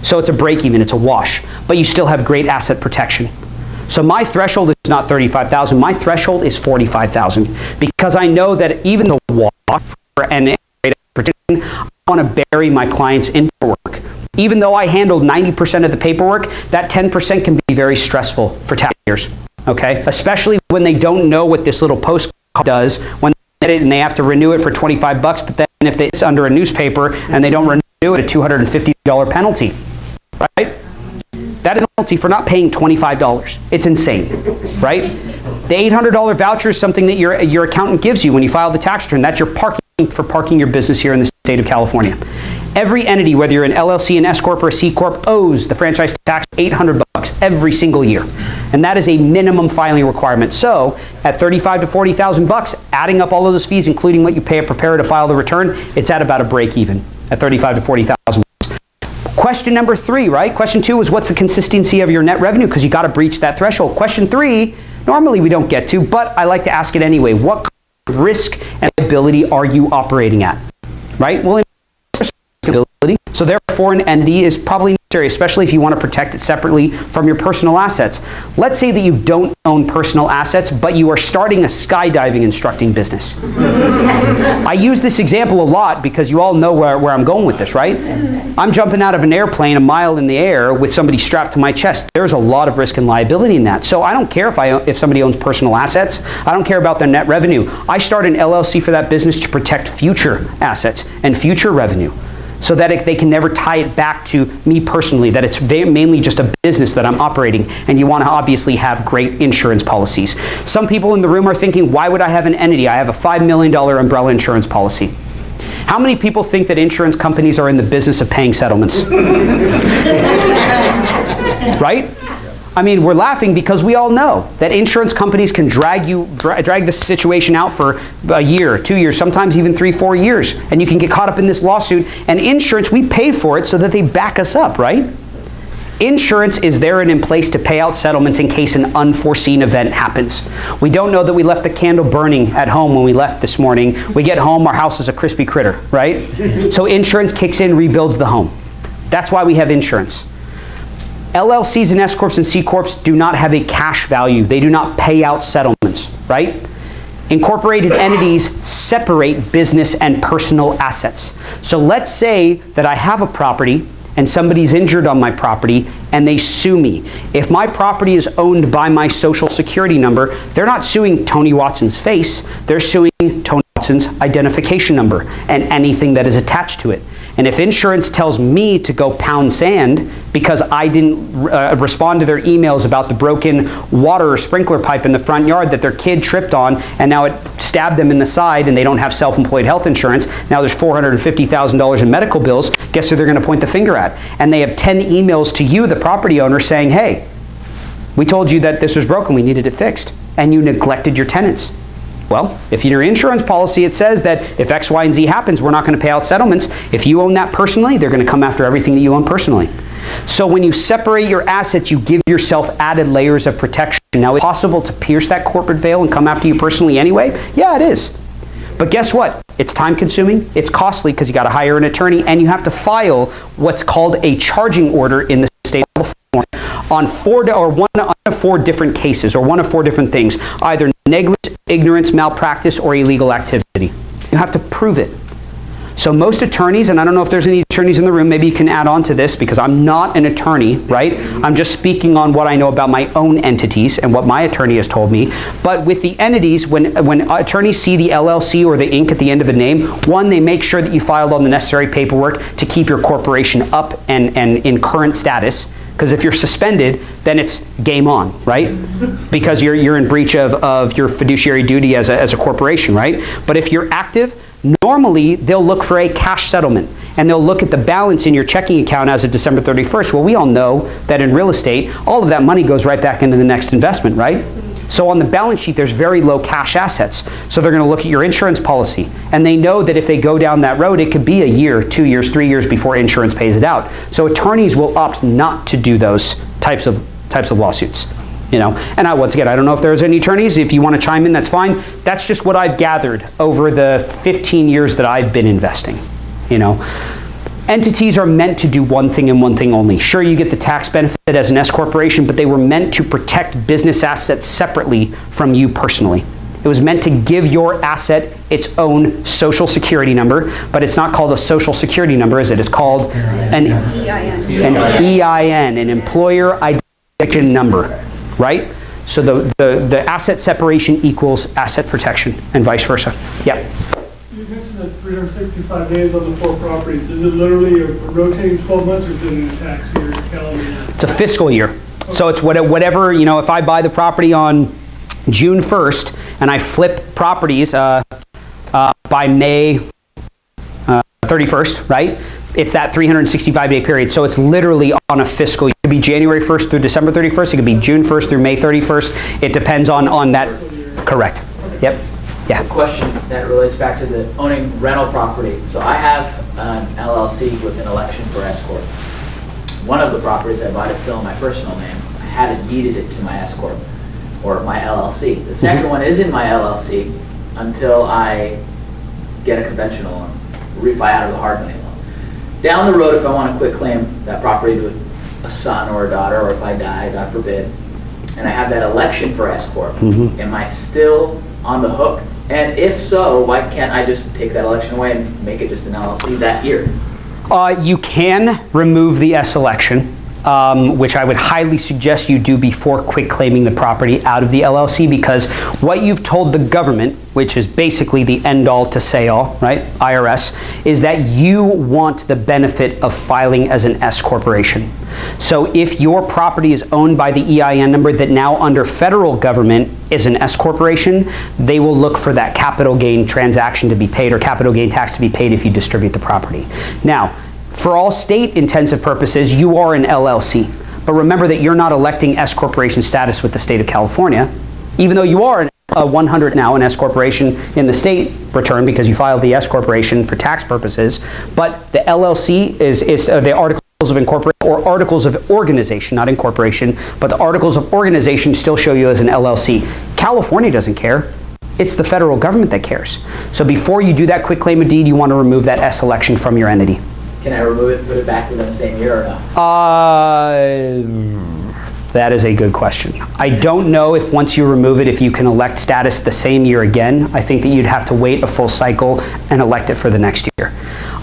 So it's a break even, it's a wash, but you still have great asset protection. So my threshold is not $35,000, my threshold is $45,000, because I know that even the wash and protection, I want to bury my clients in paperwork. Even though I handled 90% of the paperwork, that 10% can be very stressful for taxpayers, okay? Especially when they don't know what this little postcard does when they get it and they have to renew it for $25, but then if it's under a newspaper and they don't renew it, a $250 penalty, right? That is a penalty for not paying $25. It's insane, right? The $800 voucher is something that your accountant gives you when you file the tax return. That's your parking for parking your business here in the state of California. Every entity, whether you're an LLC, an S Corp, or a C Corp, owes the franchise tax $800 every single year. And that is a minimum filing requirement. So at $35,000 to $40,000, adding up all of those fees, including what you pay a preparer to file the return, it's at about a break even at $35,000 to $40,000. Question number 3, right? Question 2 was what's the consistency of your net revenue, because you got to breach that threshold. Question 3, normally we don't get to, but I like to ask it anyway. What kind of risk and liability are you operating at, right? Well, so therefore an entity is probably necessary, especially if you want to protect it separately from your personal assets. Let's say that you don't own personal assets, but you are starting a skydiving instructing business. I use this example a lot because you all know where I'm going with this, right? I'm jumping out of an airplane a mile in the air with somebody strapped to my chest. There's a lot of risk and liability in that. So I don't care if somebody owns personal assets. I don't care about their net revenue. I start an LLC for that business to protect future assets and future revenue, so that they can never tie it back to me personally, that it's mainly just a business that I'm operating, and you want to obviously have great insurance policies. Some people in the room are thinking, why would I have an entity? I have a $5 million umbrella insurance policy. How many people think that insurance companies are in the business of paying settlements? Right? I mean, we're laughing because we all know that insurance companies can drag the situation out for a year, 2 years, sometimes even 3-4 years, and you can get caught up in this lawsuit. And insurance, we pay for it so that they back us up, right? Insurance is there and in place to pay out settlements in case an unforeseen event happens. We don't know that we left the candle burning at home when we left this morning. We get home, our house is a crispy critter, right? So insurance kicks in, rebuilds the home. That's why we have insurance. LLCs and S Corps and C Corps do not have a cash value. They do not pay out settlements. right? Incorporated entities separate business and personal assets. So let's say that I have a property and somebody's injured on my property and they sue me. If my property is owned by my social security number, they're not suing Tony Watson's face, they're suing Tony Watson's identification number and anything that is attached to it. And if insurance tells me to go pound sand because I didn't respond to their emails about the broken water or sprinkler pipe in the front yard that their kid tripped on and now it stabbed them in the side and they don't have self-employed health insurance, now there's $450,000 in medical bills, guess who they're going to point the finger at? And they have 10 emails to you, the property owner, saying, hey, we told you that this was broken, we needed it fixed, and you neglected your tenants. Well, if in your insurance policy it says that if X, Y, and Z happens, we're not going to pay out settlements. If you own that personally, they're going to come after everything that you own personally. So when you separate your assets, you give yourself added layers of protection. Now, it's possible to pierce that corporate veil and come after you personally anyway? Yeah, it is. But guess what? It's time consuming, it's costly because you got to hire an attorney, and you have to file what's called a charging order in the state of California on one of four different cases, or one of four different things, either negligence, ignorance, malpractice, or illegal activity. You have to prove it. So most attorneys, and I don't know if there's any attorneys in the room, maybe you can add on to this because I'm not an attorney, right? I'm just speaking on what I know about my own entities and what my attorney has told me. But with the entities, when attorneys see the LLC or the Inc. at the end of a name, one, they make sure that you filed all the necessary paperwork to keep your corporation up and in current status. Because if you're suspended, then it's game on, right? Because you're in breach of your fiduciary duty as a corporation, right? But if you're active, normally they'll look for a cash settlement and they'll look at the balance in your checking account as of December 31st. Well, we all know that in real estate, all of that money goes right back into the next investment, right? So on the balance sheet, there's very low cash assets. So they're going to look at your insurance policy. And they know that if they go down that road, it could be a year, 2 years, 3 years before insurance pays it out. So attorneys will opt not to do those types of lawsuits. You know, and once again, I don't know if there's any attorneys. If you want to chime in, that's fine. That's just what I've gathered over the 15 years that I've been investing. You know, entities are meant to do one thing and one thing only. Sure, you get the tax benefit as an S corporation, but they were meant to protect business assets separately from you personally. It was meant to give your asset its own social security number, but it's not called a social security number, is it? It's called an EIN, an employer identification number. Right? So the asset separation equals asset protection and vice versa. Yeah. You mentioned that 365 days on the 4 properties. Is it literally a rotating 12 months or is it in a tax year, calendar year? It's a fiscal year. Okay. So it's whatever, you know, if I buy the property on June 1st and I flip properties by May 31st, right? It's that 365-day period. So it's literally on a fiscal year. It could be January 1st through December 31st. It could be June 1st through May 31st. It depends on that. Correct. Yep. Yeah. A question that relates back to the owning rental property. So I have an LLC with an election for S Corp. One of the properties I bought is still in my personal name. I hadn't deeded it to my S Corp or my LLC. The second one is in my LLC until I get a conventional loan, refi out of the hard money loan. Down the road, if I want to quit claim that property to a son or a daughter, or if I die, God forbid, and I have that election for S Corp, am I still on the hook? And if so, why can't I just take that election away and make it just an LLC that year? You can remove the S election, which I would highly suggest you do before quit claiming the property out of the LLC, because what you've told the government, which is basically the end all to say all, right, IRS, is that you want the benefit of filing as an S corporation. So if your property is owned by the EIN number that now under federal government is an S corporation, they will look for that capital gain transaction to be paid or capital gain tax to be paid if you distribute the property. Now, for all state intensive purposes, you are an LLC. But remember that you're not electing S corporation status with the state of California, even though you are a 100 now an S corporation in the state return because you filed the S corporation for tax purposes. But the LLC is the articles of incorporation or articles of organization, not incorporation, but the articles of organization still show you as an LLC. California doesn't care. It's the federal government that cares. So before you do that quit claim of deed, you want to remove that S election from your entity. Can I remove it and put it back within the same year or no? That is a good question. I don't know if once you remove it, if you can elect status the same year again. I think that you'd have to wait a full cycle and elect it for the next year.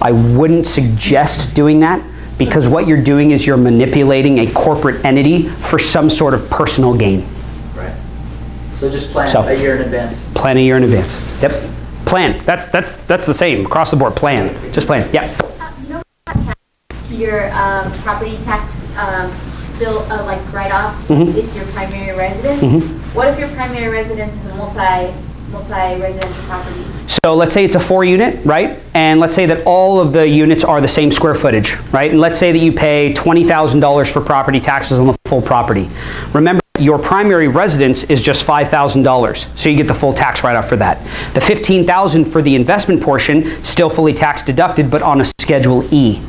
I wouldn't suggest doing that because what you're doing is you're manipulating a corporate entity for some sort of personal gain. Right. So just plan So- a year in advance. Plan a year in advance. Yep. Plan. That's the same across the board. Plan. Just plan. Yeah. You know, to your property tax bill, like write-offs, it's your primary residence. What if your primary residence is a multi-residential property? So let's say it's a 4-unit, right? And let's say that all of the units are the same square footage, right? And let's say that you pay $20,000 for property taxes on the full property. Remember, your primary residence is just $5,000, so you get the full tax write-off for that. The $15,000 for the investment portion, still fully tax deducted, but on a Schedule E,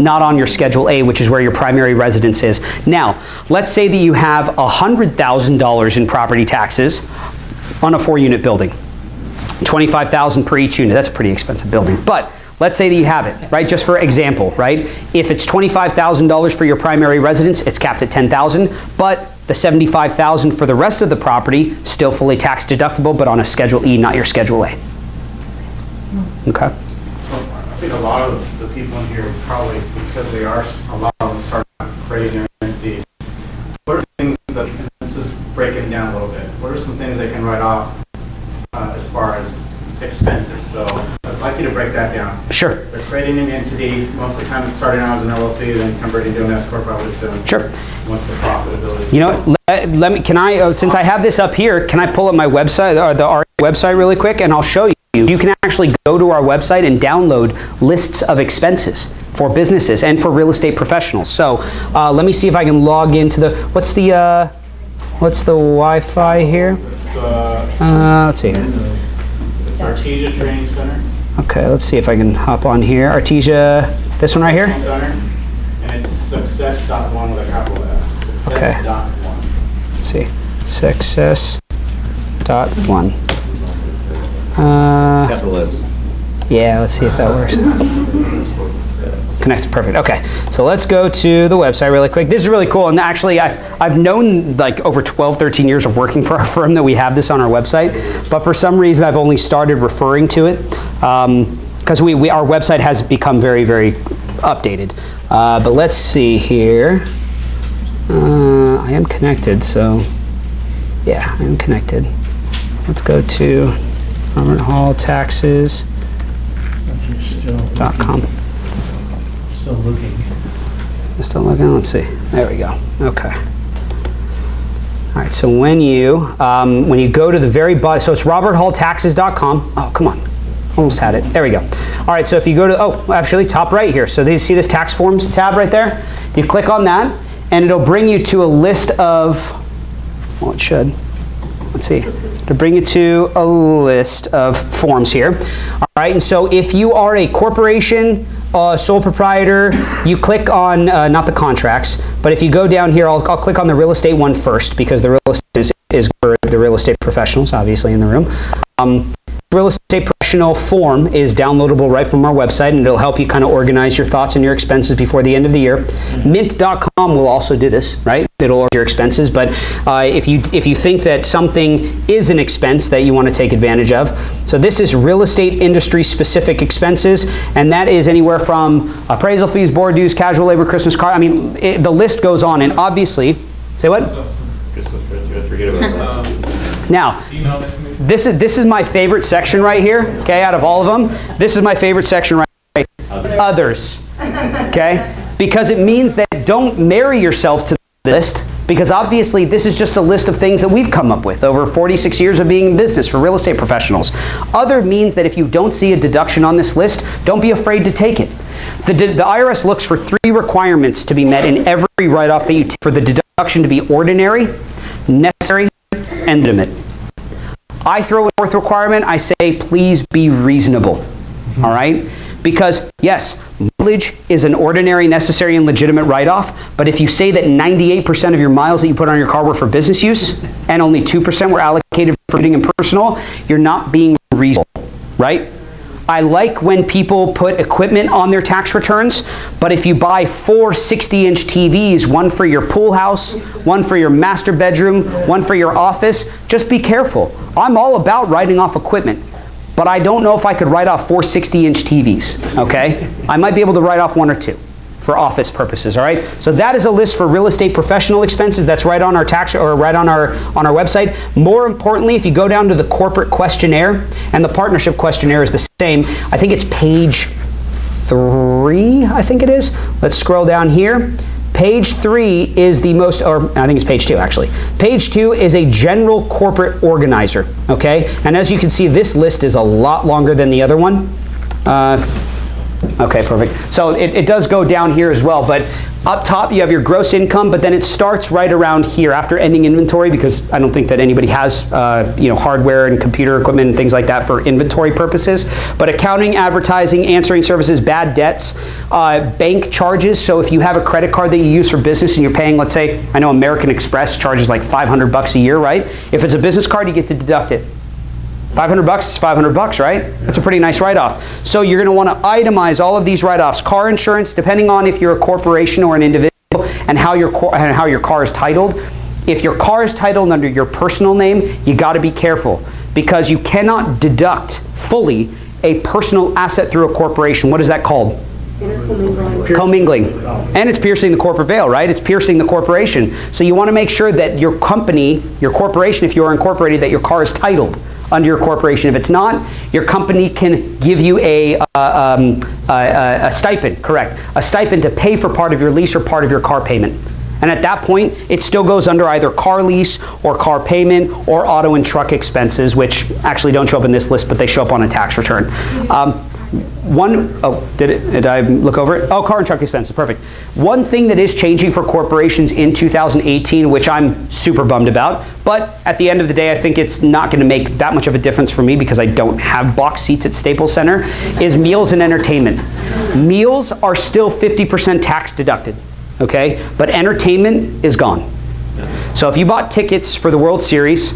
not on your Schedule A, which is where your primary residence is. Now, let's say that you have $100,000 in property taxes on a 4-unit building. $25,000 per each unit. That's a pretty expensive building. But let's say that you have it, right? Just for example, right? If it's $25,000 for your primary residence, it's capped at $10,000, but the $75,000 for the rest of the property, still fully tax deductible, but on a Schedule E, not your Schedule A. Okay. I think a lot of the people in here probably, because they are, a lot of them start creating their entities. What are things that, let's just break it down a little bit. What are some things they can write off as far as expenses? So I'd like you to break that down. Sure. They're creating an entity, most of the time it's starting out as an LLC, then converting to an S corp, I would assume. Sure. Once the profitability. You know what, let me, can I, since I have this up here, can I pull up my website, or the RA website really quick, and I'll show you. You can actually go to our website and download lists of expenses for businesses and for real estate professionals. So let me see if I can log into the, what's the Wi-Fi here? Let's see here. It's Artesia Training Center. Okay, let's see if I can hop on here. Artesia, this one right here? Center, and it's success.one with a capital S. Success.one. Let's see, success.one. Capital S. Yeah, let's see if that works. Connect, perfect. Okay, so let's go to the website really quick. This is really cool, and actually I've known like over 12, 13 years of working for our firm that we have this on our website, but for some reason I've only started referring to it because our website has become very, very updated. But let's see here. I am connected, so yeah, I am connected. Let's go to Robert Hall Taxes.com. Still looking. Still looking? Let's see. There we go. Okay. All right, so when you go to the very bottom, so it's roberthalltaxes.com. Oh, come on. Almost had it. There we go. All right, so if you go to, oh, actually top right here. So you see this tax forms tab right there? You click on that, and it'll bring you to a list of, well, it should. Let's see. To bring you to a list of forms here. All right, and so if you are a corporation, sole proprietor, you click on, not the contracts, but if you go down here, I'll click on the real estate one first because the real estate is for the real estate professionals, obviously, in the room. Real estate professional form is downloadable right from our website, and it'll help you kind of organize your thoughts and your expenses before the end of the year. Mint.com will also do this, right? It'll order your expenses, but if you think that something is an expense that you want to take advantage of, so this is real estate industry specific expenses, and that is anywhere from appraisal fees, board dues, casual labor, Christmas card. I mean, the list goes on, and obviously, say what? Forget about that. Now, this is my favorite section right here, okay, out of all of them. This is my favorite section right here. Others, okay? Because it means that don't marry yourself to the list, because obviously this is just a list of things that we've come up with over 46 years of being in business for real estate professionals. Other means that if you don't see a deduction on this list, don't be afraid to take it. The IRS looks for 3 requirements to be met in every write-off that you take for the deduction to be ordinary, necessary, and legitimate. I throw a 4th requirement. I say, please be reasonable. All right? Because, yes, mileage is an ordinary, necessary, and legitimate write-off, but if you say that 98% of your miles that you put on your car were for business use, and only 2% were allocated for commuting and personal, you're not being reasonable, right? I like when people put equipment on their tax returns, but if you buy 4 60-inch TVs, one for your pool house, one for your master bedroom, one for your office, just be careful. I'm all about writing off equipment, but I don't know if I could write off 4 60-inch TVs, okay? I might be able to write off 1 or 2 for office purposes, all right? So that is a list for real estate professional expenses. That's right on our tax, or right on our website. More importantly, if you go down to the corporate questionnaire, and the partnership questionnaire is the same. I think it's page 3, I think it is. Let's scroll down here. Page 3 is the most, or I think it's page 2 actually. Page 2 is a general corporate organizer, okay? And as you can see, this list is a lot longer than the other one. Okay, perfect. So it does go down here as well, but up top you have your gross income, but then it starts right around here after ending inventory, because I don't think that anybody has hardware and computer equipment and things like that for inventory purposes. But accounting, advertising, answering services, bad debts, bank charges. So if you have a credit card that you use for business and you're paying, let's say, I know American Express charges like $500 a year, right? If it's a business card, you get to deduct it. $500 is $500, right? That's a pretty nice write-off. So you're going to want to itemize all of these write-offs. Car insurance, depending on if you're a corporation or an individual, and how your car is titled. If your car is titled under your personal name, you got to be careful, because you cannot deduct fully a personal asset through a corporation. What is that called? Commingling. And it's piercing the corporate veil, right? It's piercing the corporation. So you want to make sure that your company, your corporation, if you are incorporated, that your car is titled under your corporation. If it's not, your company can give you a stipend, correct? A stipend to pay for part of your lease or part of your car payment. And at that point, it still goes under either car lease or car payment or auto and truck expenses, which actually don't show up in this list, but they show up on a tax return. Did I look over it? Oh, car and truck expenses, perfect. One thing that is changing for corporations in 2018, which I'm super bummed about, but at the end of the day, I think it's not going to make that much of a difference for me because I don't have box seats at Staples Center, is meals and entertainment. Meals are still 50% tax deducted, okay? But entertainment is gone. So if you bought tickets for the World Series,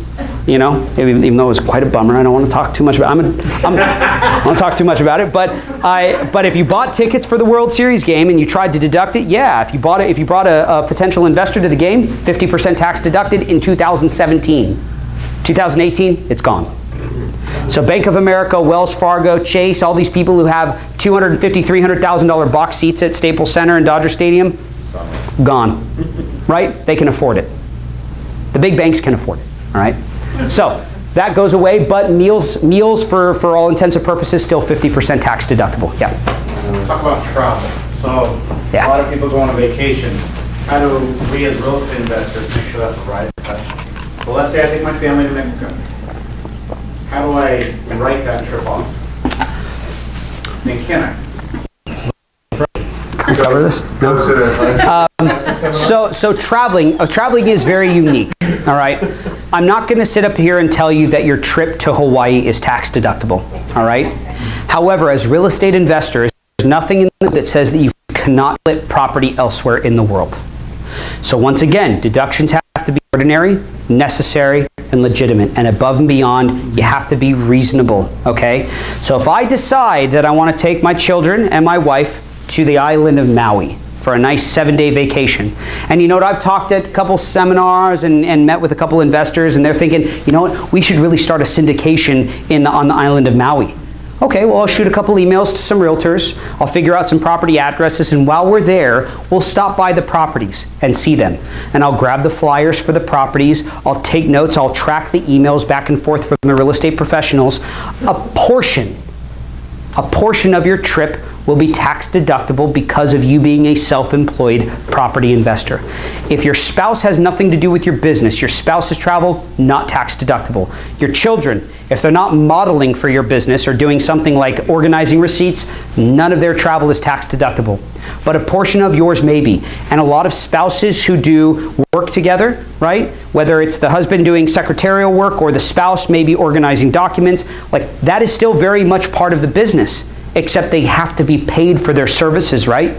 even though it was quite a bummer, I don't want to talk too much about it. I don't talk too much about it, but if you bought tickets for the World Series game and you tried to deduct it, yeah, if you brought a potential investor to the game, 50% tax deducted in 2017. 2018, it's gone. So Bank of America, Wells Fargo, Chase, all these people who have $250,000, $300,000 box seats at Staples Center and Dodger Stadium, gone, right? They can afford it. The big banks can afford it, all right? So that goes away, but meals for all intents and purposes, still 50% tax deductible, yeah. Let's talk about travel. So Yeah. a lot of people go on a vacation. How do we as real estate investors make sure that's a right investment? So let's say I take my family to Mexico. How do I write that trip off? And can I? Cover this? No? So traveling is very unique, all right? I'm not going to sit up here and tell you that your trip to Hawaii is tax deductible, all right? However, as real estate investors, there's nothing in that says that you cannot flip property elsewhere in the world. So once again, deductions have to be ordinary, necessary, and legitimate. And above and beyond, you have to be reasonable, okay? So if I decide that I want to take my children and my wife to the island of Maui for a nice 7-day vacation. And you know what, I've talked at a couple seminars and met with a couple investors, and they're thinking, you know what, we should really start a syndication on the island of Maui. Okay, well, I'll shoot a couple emails to some realtors, I'll figure out some property addresses, and while we're there, we'll stop by the properties and see them. And I'll grab the flyers for the properties, I'll take notes, I'll track the emails back and forth from the real estate professionals. A portion of your trip will be tax deductible because of you being a self-employed property investor. If your spouse has nothing to do with your business, your spouse's travel, not tax deductible. Your children, if they're not modeling for your business or doing something like organizing receipts, none of their travel is tax deductible. But a portion of yours may be. And a lot of spouses who do work together, right? Whether it's the husband doing secretarial work or the spouse maybe organizing documents, like that is still very much part of the business, except they have to be paid for their services, right?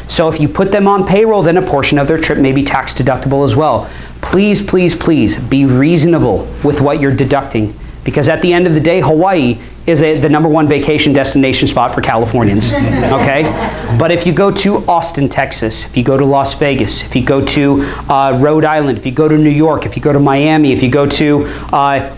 So if you put them on payroll, then a portion of their trip may be tax deductible as well. Please, please, please be reasonable with what you're deducting, because at the end of the day, Hawaii is the #1 vacation destination spot for Californians, okay? But if you go to Austin, Texas, if you go to Las Vegas, if you go to Rhode Island, if you go to New York, if you go to Miami, if you go to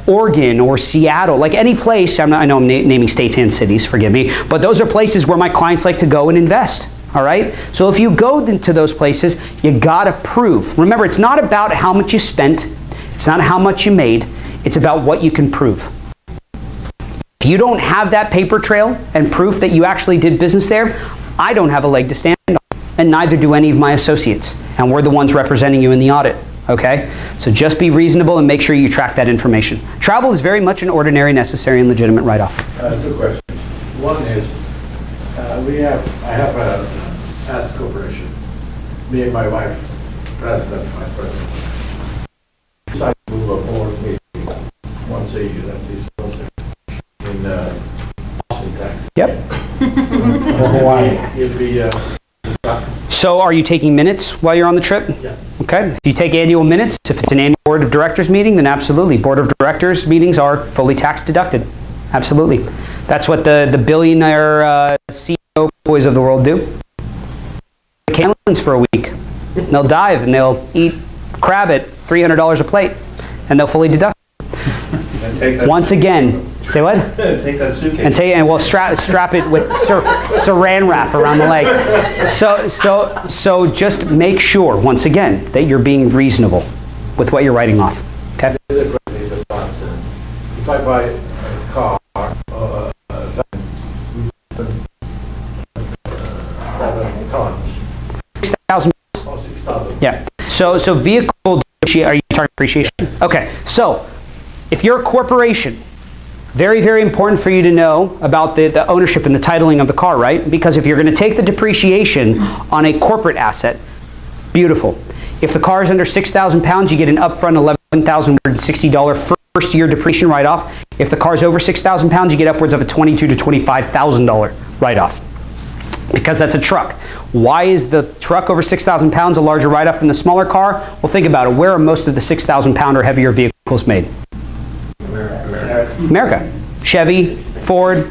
Oregon or Seattle, like any place, I know I'm naming states and cities, forgive me, but those are places where my clients like to go and invest. All right? So if you go into those places, you gotta prove. Remember, it's not about how much you spent, it's not how much you made, it's about what you can prove. If you don't have that paper trail and proof that you actually did business there, I don't have a leg to stand on, and neither do any of my associates. And we're the ones representing you in the audit, okay? So just be reasonable and make sure you track that information. Travel is very much an ordinary, necessary, and legitimate write-off. 2 questions. One is, I have a S corporation. Me and my wife, president, vice president. Decide to move a board meeting once a year, at least once a year, in Austin, Texas. Yep. Hawaii. It'd be, So are you taking minutes while you're on the trip? yes. Okay. If you take annual minutes, if it's an annual board of directors meeting, then absolutely. Board of directors meetings are fully tax deducted. Absolutely. That's what the billionaire CEO boys of the world do. Islands for a week. They'll dive and they'll eat crab at $300 a plate, and they'll fully deduct. Once again, say what? Take that suitcase. And we'll strap it with saran wrap around the leg. So just make sure, once again, that you're being reasonable with what you're writing off. Okay. If I buy a car, 7 tons. 6,000. Oh, 6,000. Yeah. So vehicle, are you talking depreciation? Okay. So if you're a corporation, very, very important for you to know about the ownership and the titling of the car, right? Because if you're going to take the depreciation on a corporate asset, beautiful. If the car is under 6,000 pounds, you get an upfront $11,160 first year depreciation write-off. If the car is over 6,000 pounds, you get upwards of a $22,000 to $25,000 write-off. Because that's a truck. Why is the truck over 6,000 pounds a larger write-off than the smaller car? Well, think about it. Where are most of the 6,000 pound or heavier vehicles made? America. Chevy, Ford,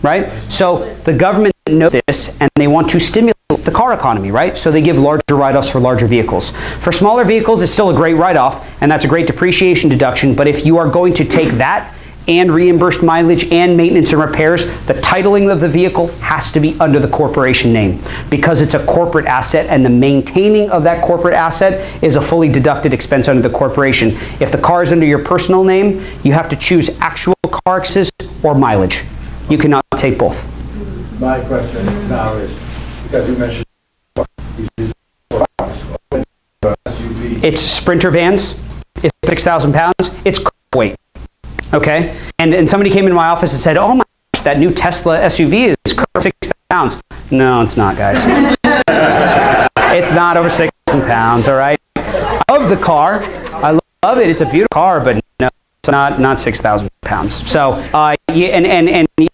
right? So the government knows this, and they want to stimulate the car economy, right? So they give larger write-offs for larger vehicles. For smaller vehicles, it's still a great write-off, and that's a great depreciation deduction, but if you are going to take that and reimbursed mileage and maintenance and repairs, the titling of the vehicle has to be under the corporation name because it's a corporate asset, and the maintaining of that corporate asset is a fully deducted expense under the corporation. If the car is under your personal name, you have to choose actual car access or mileage. You cannot take both. My question now is, because you mentioned SUV. It's Sprinter vans, it's 6,000 pounds, it's weight. Okay? And somebody came into my office and said, oh my gosh, that new Tesla SUV is 6,000 pounds. No, it's not, guys. It's not over 6,000 pounds, all right? I love the car. I love it. It's a beautiful car, but no, it's not 6,000 pounds. So, and you have to be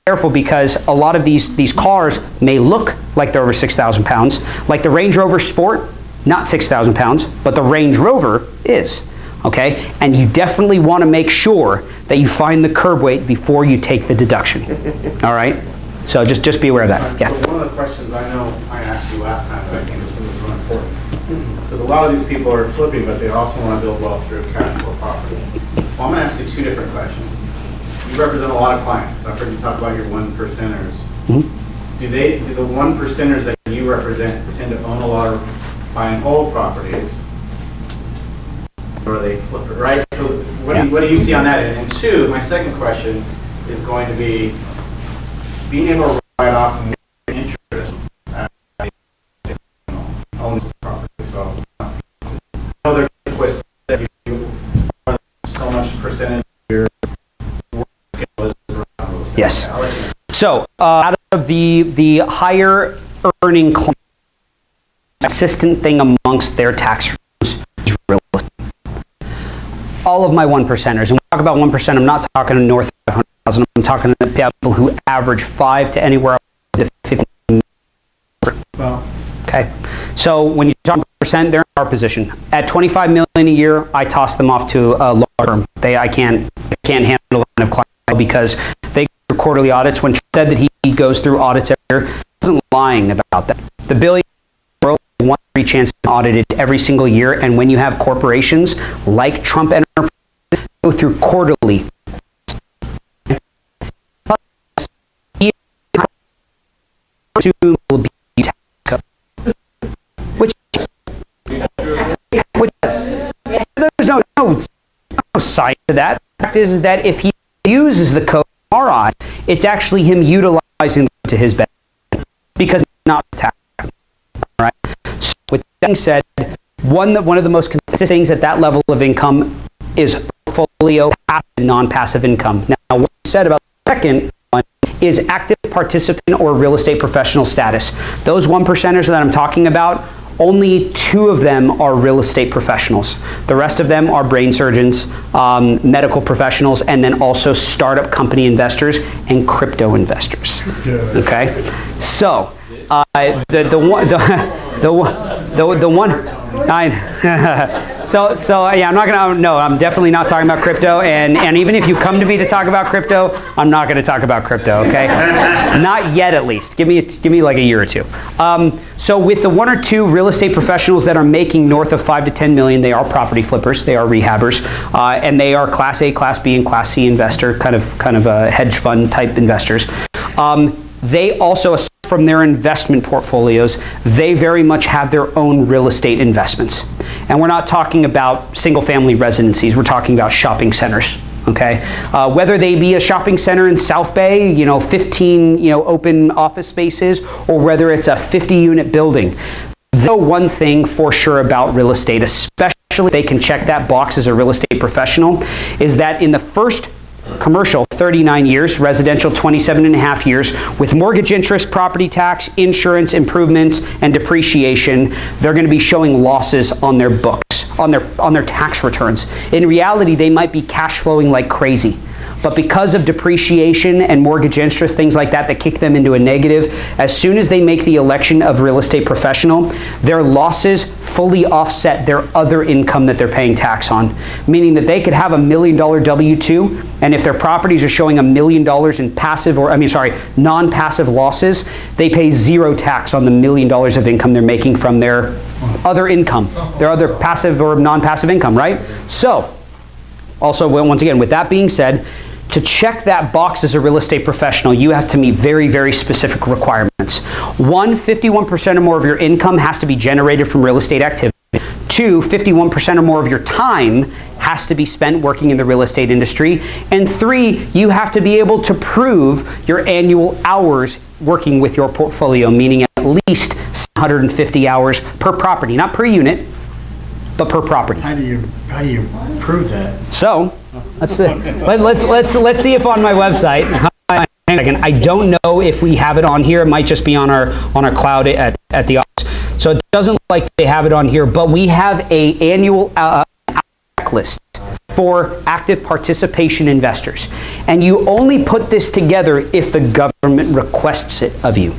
careful because a lot of these cars may look like they're over 6,000 pounds. Like the Range Rover Sport, not 6,000 pounds, but the Range Rover is. Okay, and you definitely want to make sure that you find the curb weight before you take the deduction. All right, so just be aware of that. Yeah. So one of the questions I know I asked you last time that I think was really important, because a lot of these people are flipping, but they also want to build wealth through cash flow property. Well, I'm going to ask you 2 different questions. You represent a lot of clients. I've heard you talk about your 1%ers. Mm-hmm. Do the 1%ers that you represent tend to own a lot of buy and hold properties? Or they flip it, right? So what do you see on that end? And 2, my second question is going to be being able to write off interest on this property. So other twist that you so much percentage of your work scale is around those. Yes. So out of the higher earning clients, consistent thing amongst their tax returns is real estate. All of my 1%ers, and when we talk about 1%, I'm not talking north of 500,000. I'm talking to people who average 5 to anywhere up to 15. Well, okay, so when you talk 1%, they're in our position. At 25 million a year, I toss them off to a law firm. I can't can't handle the line of clientele because they go through quarterly audits. When Trump said that he goes through audits every year, he wasn't lying about that. The billion world one free chance to audited every single year, and when you have corporations like Trump Enterprises go through quarterly, will be tax code, which is there's no side to that. The fact is that if he uses the code RI, it's actually him utilizing it to his benefit because it's not tax. All right. So with that being said, one of the most consistent things at that level of income is portfolio passive and non-passive income. Now, what you said about the second one is active participant or real estate professional status. Those 1%ers that I'm talking about, only 2 of them are real estate professionals. The rest of them are brain surgeons, medical professionals, and then also startup company investors and crypto investors. Okay, so the one. So yeah, I'm definitely not talking about crypto, and even if you come to me to talk about crypto, I'm not going to talk about crypto, okay? Not yet, at least. Give me like a year or two. So with the 1 or 2 real estate professionals that are making north of 5 to 10 million, they are property flippers, they are rehabbers, and they are Class A, Class B, and Class C investor, kind of hedge fund type investors. They also, from their investment portfolios, they very much have their own real estate investments. And we're not talking about single-family residencies. We're talking about shopping centers, okay? Whether they be a shopping center in South Bay, 15, open office spaces, or whether it's a 50-unit building. They know one thing for sure about real estate, especially if they can check that box as a real estate professional, is that in the first commercial 39 years, residential 27 and a half years, with mortgage interest, property tax, insurance, improvements, and depreciation, they're going to be showing losses on their books, on their tax returns. In reality, they might be cash flowing like crazy. But because of depreciation and mortgage interest, things like that kick them into a negative, as soon as they make the election of real estate professional, their losses fully offset their other income that they're paying tax on. Meaning that they could have $1 million W-2, and if their properties are showing $1 million in non-passive losses, they pay 0 tax on the $1 million of income they're making from their other income, their other passive or non-passive income, right? So, also, once again, with that being said, to check that box as a real estate professional, you have to meet very, very specific requirements. 1, 51% or more of your income has to be generated from real estate activity. 2, 51% or more of your time has to be spent working in the real estate industry. And 3, you have to be able to prove your annual hours working with your portfolio, meaning at least 150 hours per property, not per unit, but per property. How do you prove that? So let's see if on my website. I don't know if we have it on here. It might just be on our cloud at the office. So it doesn't look like they have it on here, but we have an annual checklist for active participation investors, and you only put this together if the government requests it of you.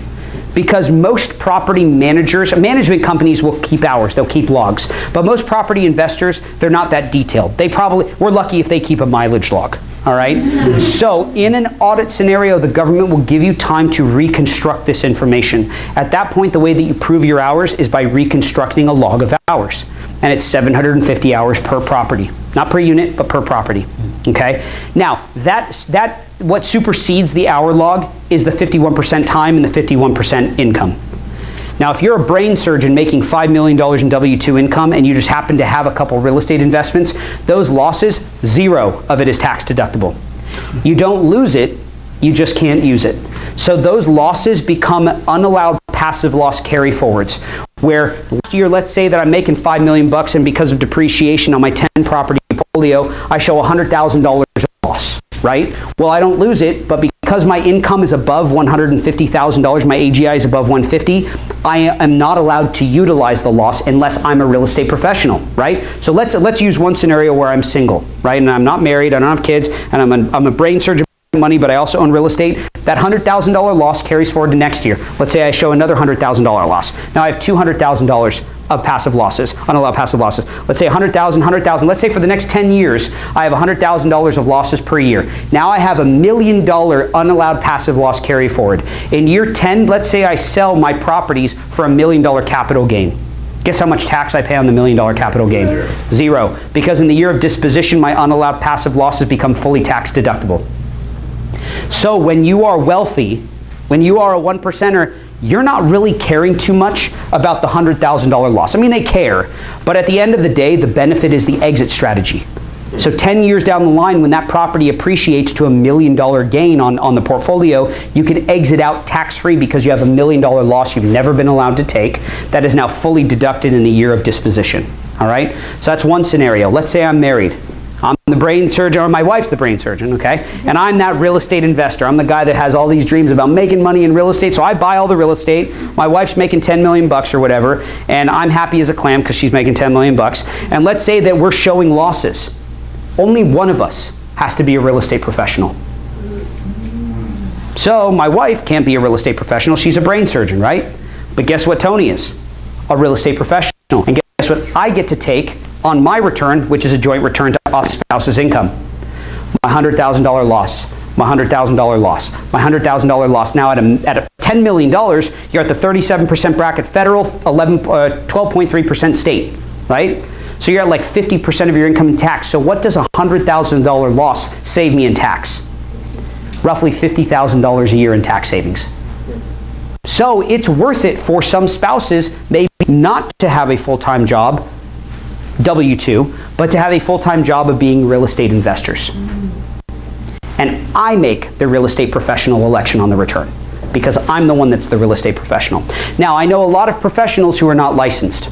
Because most property managers, management companies will keep hours, they'll keep logs. But most property investors, they're not that detailed. We're lucky if they keep a mileage log, all right? So in an audit scenario, the government will give you time to reconstruct this information. At that point, the way that you prove your hours is by reconstructing a log of hours. And it's 750 hours per property. Not per unit, but per property, okay? Now, what supersedes the hour log is the 51% time and the 51% income. Now, if you're a brain surgeon making $5 million in W-2 income and you just happen to have a couple real estate investments, those losses, 0 of it is tax deductible. You don't lose it, you just can't use it. So those losses become unallowed passive loss carry forwards, where last year, let's say that I'm making $5 million and because of depreciation on my 10 property portfolio, I show $100,000 of loss, right? Well, I don't lose it, but because my income is above $150,000, my AGI is above 150, I am not allowed to utilize the loss unless I'm a real estate professional, right? So let's use one scenario where I'm single, right? And I'm not married, I don't have kids, and I'm a brain surgeon money, but I also own real estate. That $100,000 loss carries forward to next year. Let's say I show another $100,000 loss. Now I have $200,000 of passive losses, unallowed passive losses. Let's say 100,000, 100,000. Let's say for the next 10 years, I have $100,000 of losses per year. Now I have $1 million unallowed passive loss carry forward. In year 10, let's say I sell my properties for $1 million capital gain. Guess how much tax I pay on the $1 million capital gain? Zero. Because in the year of disposition, my unallowed passive losses become fully tax deductible. So when you are wealthy, when you are a 1%er, you're not really caring too much about the $100,000 loss. I mean, they care, but at the end of the day, the benefit is the exit strategy. So 10 years down the line, when that property appreciates to $1 million gain on the portfolio, you can exit out tax-free because you have $1 million loss you've never been allowed to take that is now fully deducted in the year of disposition. All right? So that's one scenario. Let's say I'm married. I'm the brain surgeon, or my wife's the brain surgeon, okay? And I'm that real estate investor. I'm the guy that has all these dreams about making money in real estate, so I buy all the real estate. My wife's making 10 million bucks or whatever, and I'm happy as a clam because she's making 10 million bucks. And let's say that we're showing losses. Only one of us has to be a real estate professional. So my wife can't be a real estate professional. She's a brain surgeon, right? But guess what Tony is? A real estate professional. And guess what I get to take on my return, which is a joint return to off spouse's income? My $100,000 loss, my $100,000 loss, my $100,000 loss. Now at a $10 million, you're at the 37% bracket federal, 12.3% state, right? So you're at like 50% of your income in tax. So what does a $100,000 loss save me in tax? Roughly $50,000 a year in tax savings. So it's worth it for some spouses maybe not to have a full-time job, W-2, but to have a full-time job of being real estate investors. And I make the real estate professional election on the return because I'm the one that's the real estate professional. Now, I know a lot of professionals who are not licensed,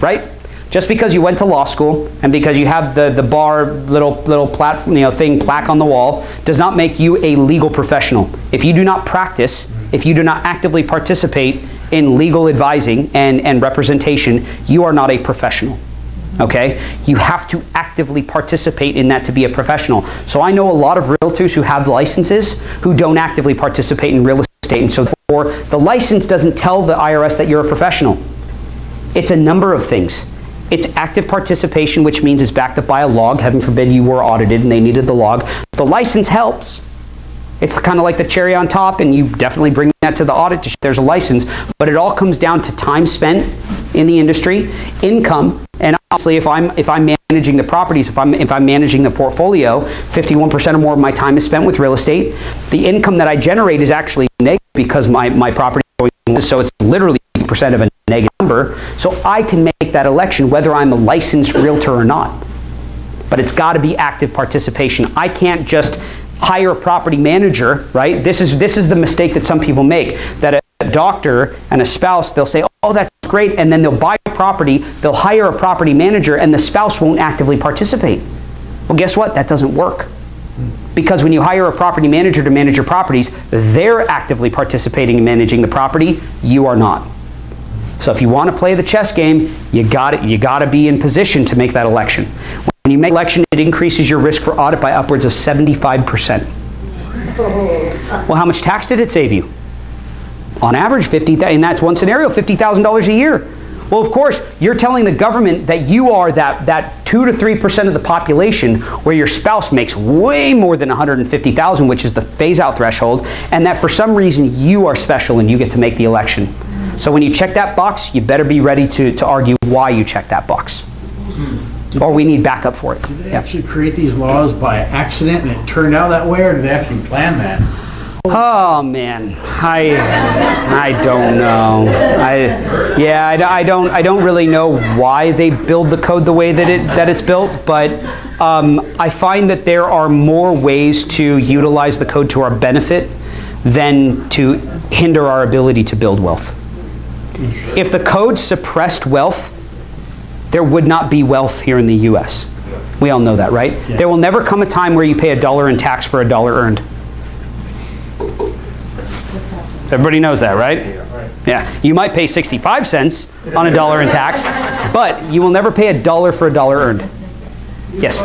right? Just because you went to law school and because you have the bar little platform, plaque on the wall does not make you a legal professional. If you do not practice, if you do not actively participate in legal advising and representation, you are not a professional. Okay? You have to actively participate in that to be a professional. So I know a lot of realtors who have licenses who don't actively participate in real estate, and so therefore the license doesn't tell the IRS that you're a professional. It's a number of things. It's active participation, which means it's backed up by a log. Heaven forbid you were audited and they needed the log. The license helps. It's kind of like the cherry on top, and you definitely bring that to the audit to show there's a license. But it all comes down to time spent in the industry, income, and obviously if I'm managing the properties, if I'm managing the portfolio, 51% or more of my time is spent with real estate. The income that I generate is actually negative because my property is going, so it's literally 50% of a negative number. So I can make that election whether I'm a licensed realtor or not. But it's got to be active participation. I can't just hire a property manager, right? This is the mistake that some people make, that a doctor and a spouse, they'll say, oh, that's great, and then they'll buy property, they'll hire a property manager, and the spouse won't actively participate. Well, guess what? That doesn't work. Because when you hire a property manager to manage your properties, they're actively participating in managing the property, you are not. So if you want to play the chess game, you got to be in position to make that election. When you make election, it increases your risk for audit by upwards of 75%. Well, how much tax did it save you? On average, and that's one scenario, $50,000 a year. Well, of course, you're telling the government that you are that 2 to 3% of the population where your spouse makes way more than $150,000, which is the phase-out threshold, and that for some reason you are special and you get to make the election. So when you check that box, you better be ready to argue why you check that box. Or we need backup for it. Did they actually create these laws by accident and it turned out that way, or did they actually plan that? Oh man, I don't know. I don't really know why they build the code the way that it's built, but I find that there are more ways to utilize the code to our benefit than to hinder our ability to build wealth. If the code suppressed wealth, there would not be wealth here in the U.S. We all know that, right? Yeah. There will never come a time where you pay $1 in tax for $1 earned. Everybody knows that, right? Yeah. You might pay 65 cents on $1 in tax, but you will never pay $1 for $1 earned. Yes?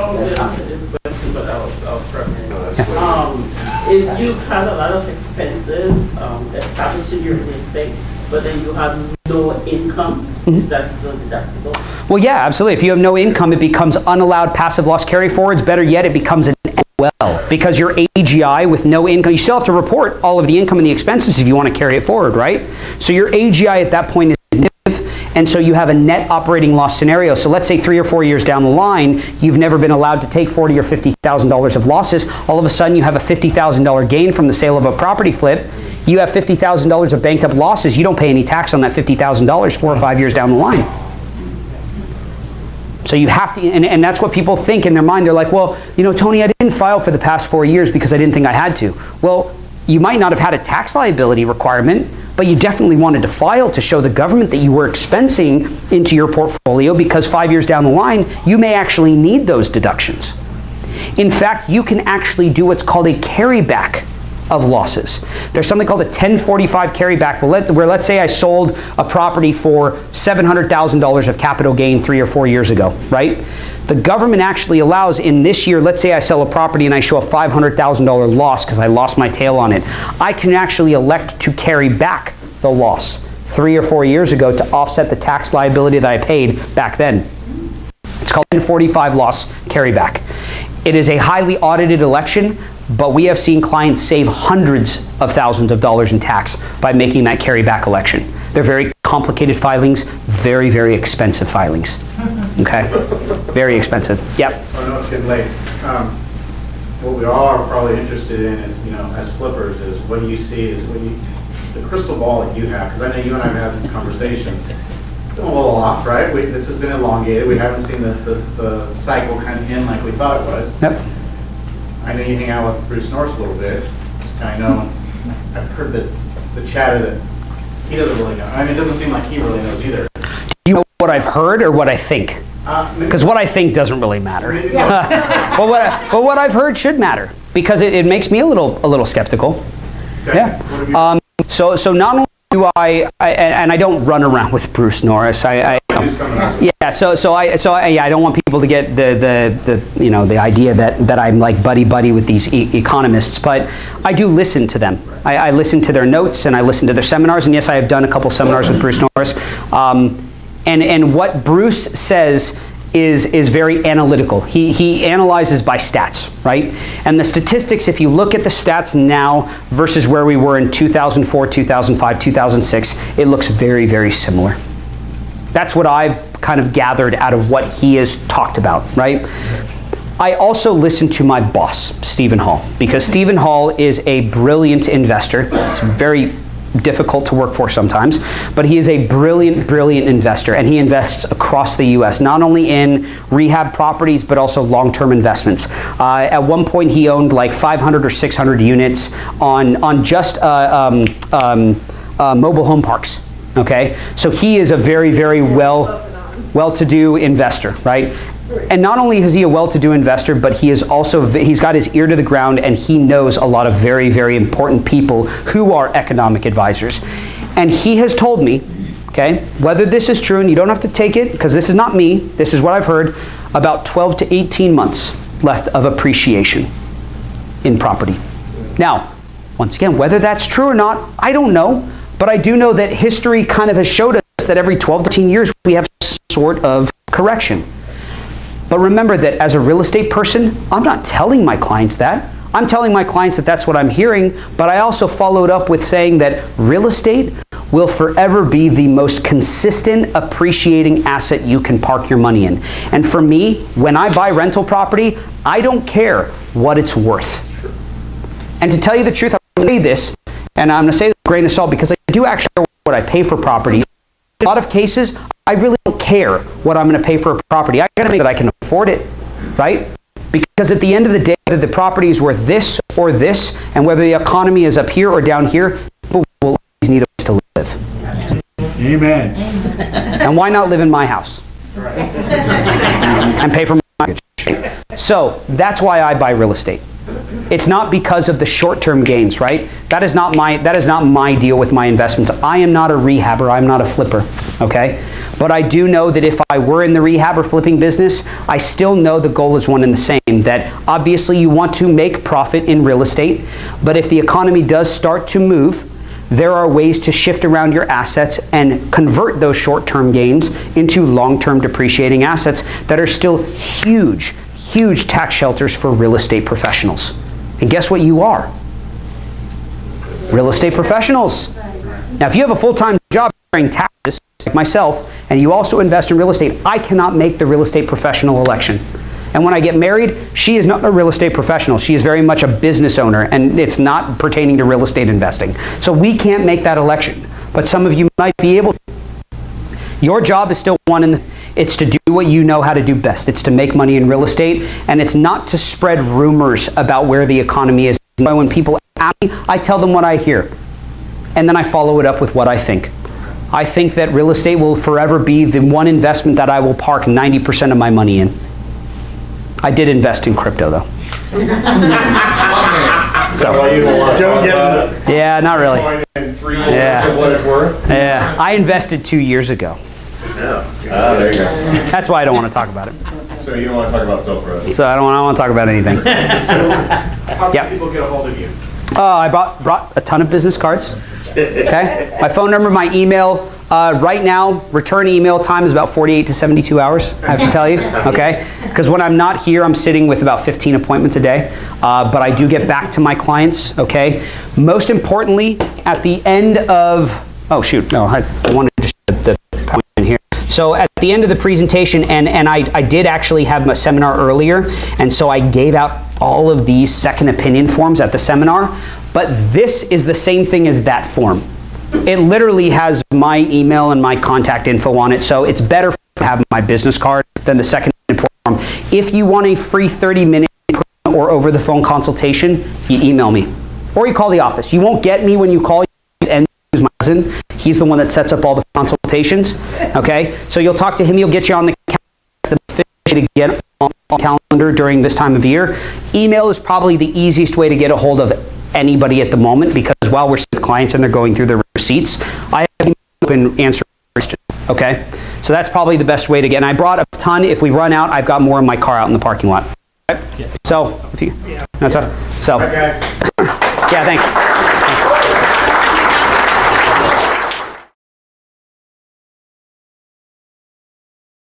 If you have a lot of expenses establishing your real estate, but then you have no income, is that still deductible? Well, yeah, absolutely. If you have no income, it becomes unallowed passive loss carry forwards. Better yet, it becomes an NOL because your AGI with no income, you still have to report all of the income and the expenses if you want to carry it forward, right? So your AGI at that point is negative, and so you have a net operating loss scenario. So let's say 3 or 4 years down the line, you've never been allowed to take $40,000 or $50,000 of losses. All of a sudden, you have a $50,000 gain from the sale of a property flip. You have $50,000 of banked up losses. You don't pay any tax on that $50,000 4 or 5 years down the line. So you have to, and that's what people think in their mind. They're like, well, you know, Tony, I didn't file for the past 4 years because I didn't think I had to. Well, you might not have had a tax liability requirement, but you definitely wanted to file to show the government that you were expensing into your portfolio because 5 years down the line, you may actually need those deductions. In fact, you can actually do what's called a carryback of losses. There's something called a 1045 carryback where let's say I sold a property for $700,000 of capital gain 3 or 4 years ago, right? The government actually allows in this year, let's say I sell a property and I show a $500,000 loss because I lost my tail on it. I can actually elect to carry back the loss 3 or 4 years ago to offset the tax liability that I paid back then. It's called 1045 loss carryback. It is a highly audited election, but we have seen clients save hundreds of thousands of dollars in tax by making that carryback election. They're very complicated filings, very, very expensive filings. Okay? Very expensive. Yep. I know it's getting late. What we all are probably interested in is, you know, as flippers, is what do you see is the crystal ball that you have, because I know you and I have had these conversations. It's been a little off, right? This has been elongated. We haven't seen the cycle kind of end like we thought it was. Yep. I know you hang out with Bruce Norris a little bit. I know, I've heard the chatter that he doesn't really know. I mean, it doesn't seem like he really knows either. Do you know what I've heard or what I think? Because what I think doesn't really matter. But what I've heard should matter because it makes me a little skeptical. Okay. Yeah. So not only do and I don't run around with Bruce Norris. I don't want people to get the idea that I'm like buddy with these economists, but I do listen to them. I listen to their notes and I listen to their seminars, and yes, I have done a couple seminars with Bruce Norris. And what Bruce says is very analytical. He analyzes by stats, right? And the statistics, if you look at the stats now versus where we were in 2004, 2005, 2006, it looks very, very similar. That's what I've kind of gathered out of what he has talked about, right? I also listen to my boss, Stephen Hall, because Stephen Hall is a brilliant investor. It's very difficult to work for sometimes, but he is a brilliant investor, and he invests across the U.S., not only in rehab properties, but also long-term investments. At one point, he owned like 500 or 600 units on just mobile home parks. Okay, so he is a very, very well-to-do investor, right? And not only is he a well-to-do investor, but he's got his ear to the ground, and he knows a lot of very, very important people who are economic advisors. And he has told me, okay, whether this is true, and you don't have to take it, because this is not me, this is what I've heard, about 12 to 18 months left of appreciation in property. Now, once again, whether that's true or not, I don't know, but I do know that history kind of has showed us that every 12 to 18 years we have some sort of correction. But remember that as a real estate person, I'm not telling my clients that. I'm telling my clients that that's what I'm hearing, but I also followed up with saying that real estate will forever be the most consistent appreciating asset you can park your money in. And for me, when I buy rental property, I don't care what it's worth. And to tell you the truth, I'm going to say this, and I'm going to say this with a grain of salt because I do actually care what I pay for property. In a lot of cases, I really don't care what I'm going to pay for a property. I got to make sure that I can afford it, right? Because at the end of the day, whether the property is worth this or this, and whether the economy is up here or down here, people will always need a place to live. Amen. And why not live in my house? And pay for my mortgage. So that's why I buy real estate. It's not because of the short-term gains, right? That is not my deal with my investments. I am not a rehabber. I'm not a flipper, okay? But I do know that if I were in the rehab or flipping business, I still know the goal is one and the same, that obviously you want to make profit in real estate, but if the economy does start to move, there are ways to shift around your assets and convert those short-term gains into long-term depreciating assets that are still huge, huge tax shelters for real estate professionals. And guess what you are? Real estate professionals. Now, if you have a full-time job paying taxes, like myself, and you also invest in real estate, I cannot make the real estate professional election. And when I get married, she is not a real estate professional. She is very much a business owner, and it's not pertaining to real estate investing. So we can't make that election, but some of you might be able to. Your job is still one, it's to do what you know how to do best. It's to make money in real estate, and it's not to spread rumors about where the economy is. When people ask me, I tell them what I hear, and then I follow it up with what I think. I think that real estate will forever be the one investment that I will park 90% of my money in. I did invest in crypto, though. So, yeah, not really. Yeah. What it's worth? Yeah, I invested 2 years ago. There you go. That's why I don't want to talk about it. So you don't want to talk about Silk Road? So I don't want to talk about anything. How Yeah. can people get a hold of you? I brought a ton of business cards. Okay, my phone number, my email. Right now, return email time is about 48 to 72 hours, I have to tell you, okay? Because when I'm not here, I'm sitting with about 15 appointments a day, but I do get back to my clients, okay? Most importantly, at the end of, oh shoot, no, I wanted to just the point in here. So at the end of the presentation, and I did actually have a seminar earlier, and so I gave out all of these second opinion forms at the seminar, but this is the same thing as that form. It literally has my email and my contact info on it, so it's better to have my business card than the second form. If you want a free 30-minute or over-the-phone consultation, you email me. Or you call the office. You won't get me when you call, and use my cousin. He's the one that sets up all the consultations, okay? So you'll talk to him, he'll get you on the to get on the calendar during this time of year. Email is probably the easiest way to get a hold of anybody at the moment, because while we're with clients and they're going through their receipts, I can answer questions, okay? So that's probably the best way to get, and I brought a ton. If we run out, I've got more in my car out in the parking lot. Okay? So, if you, that's us. So, yeah, thanks.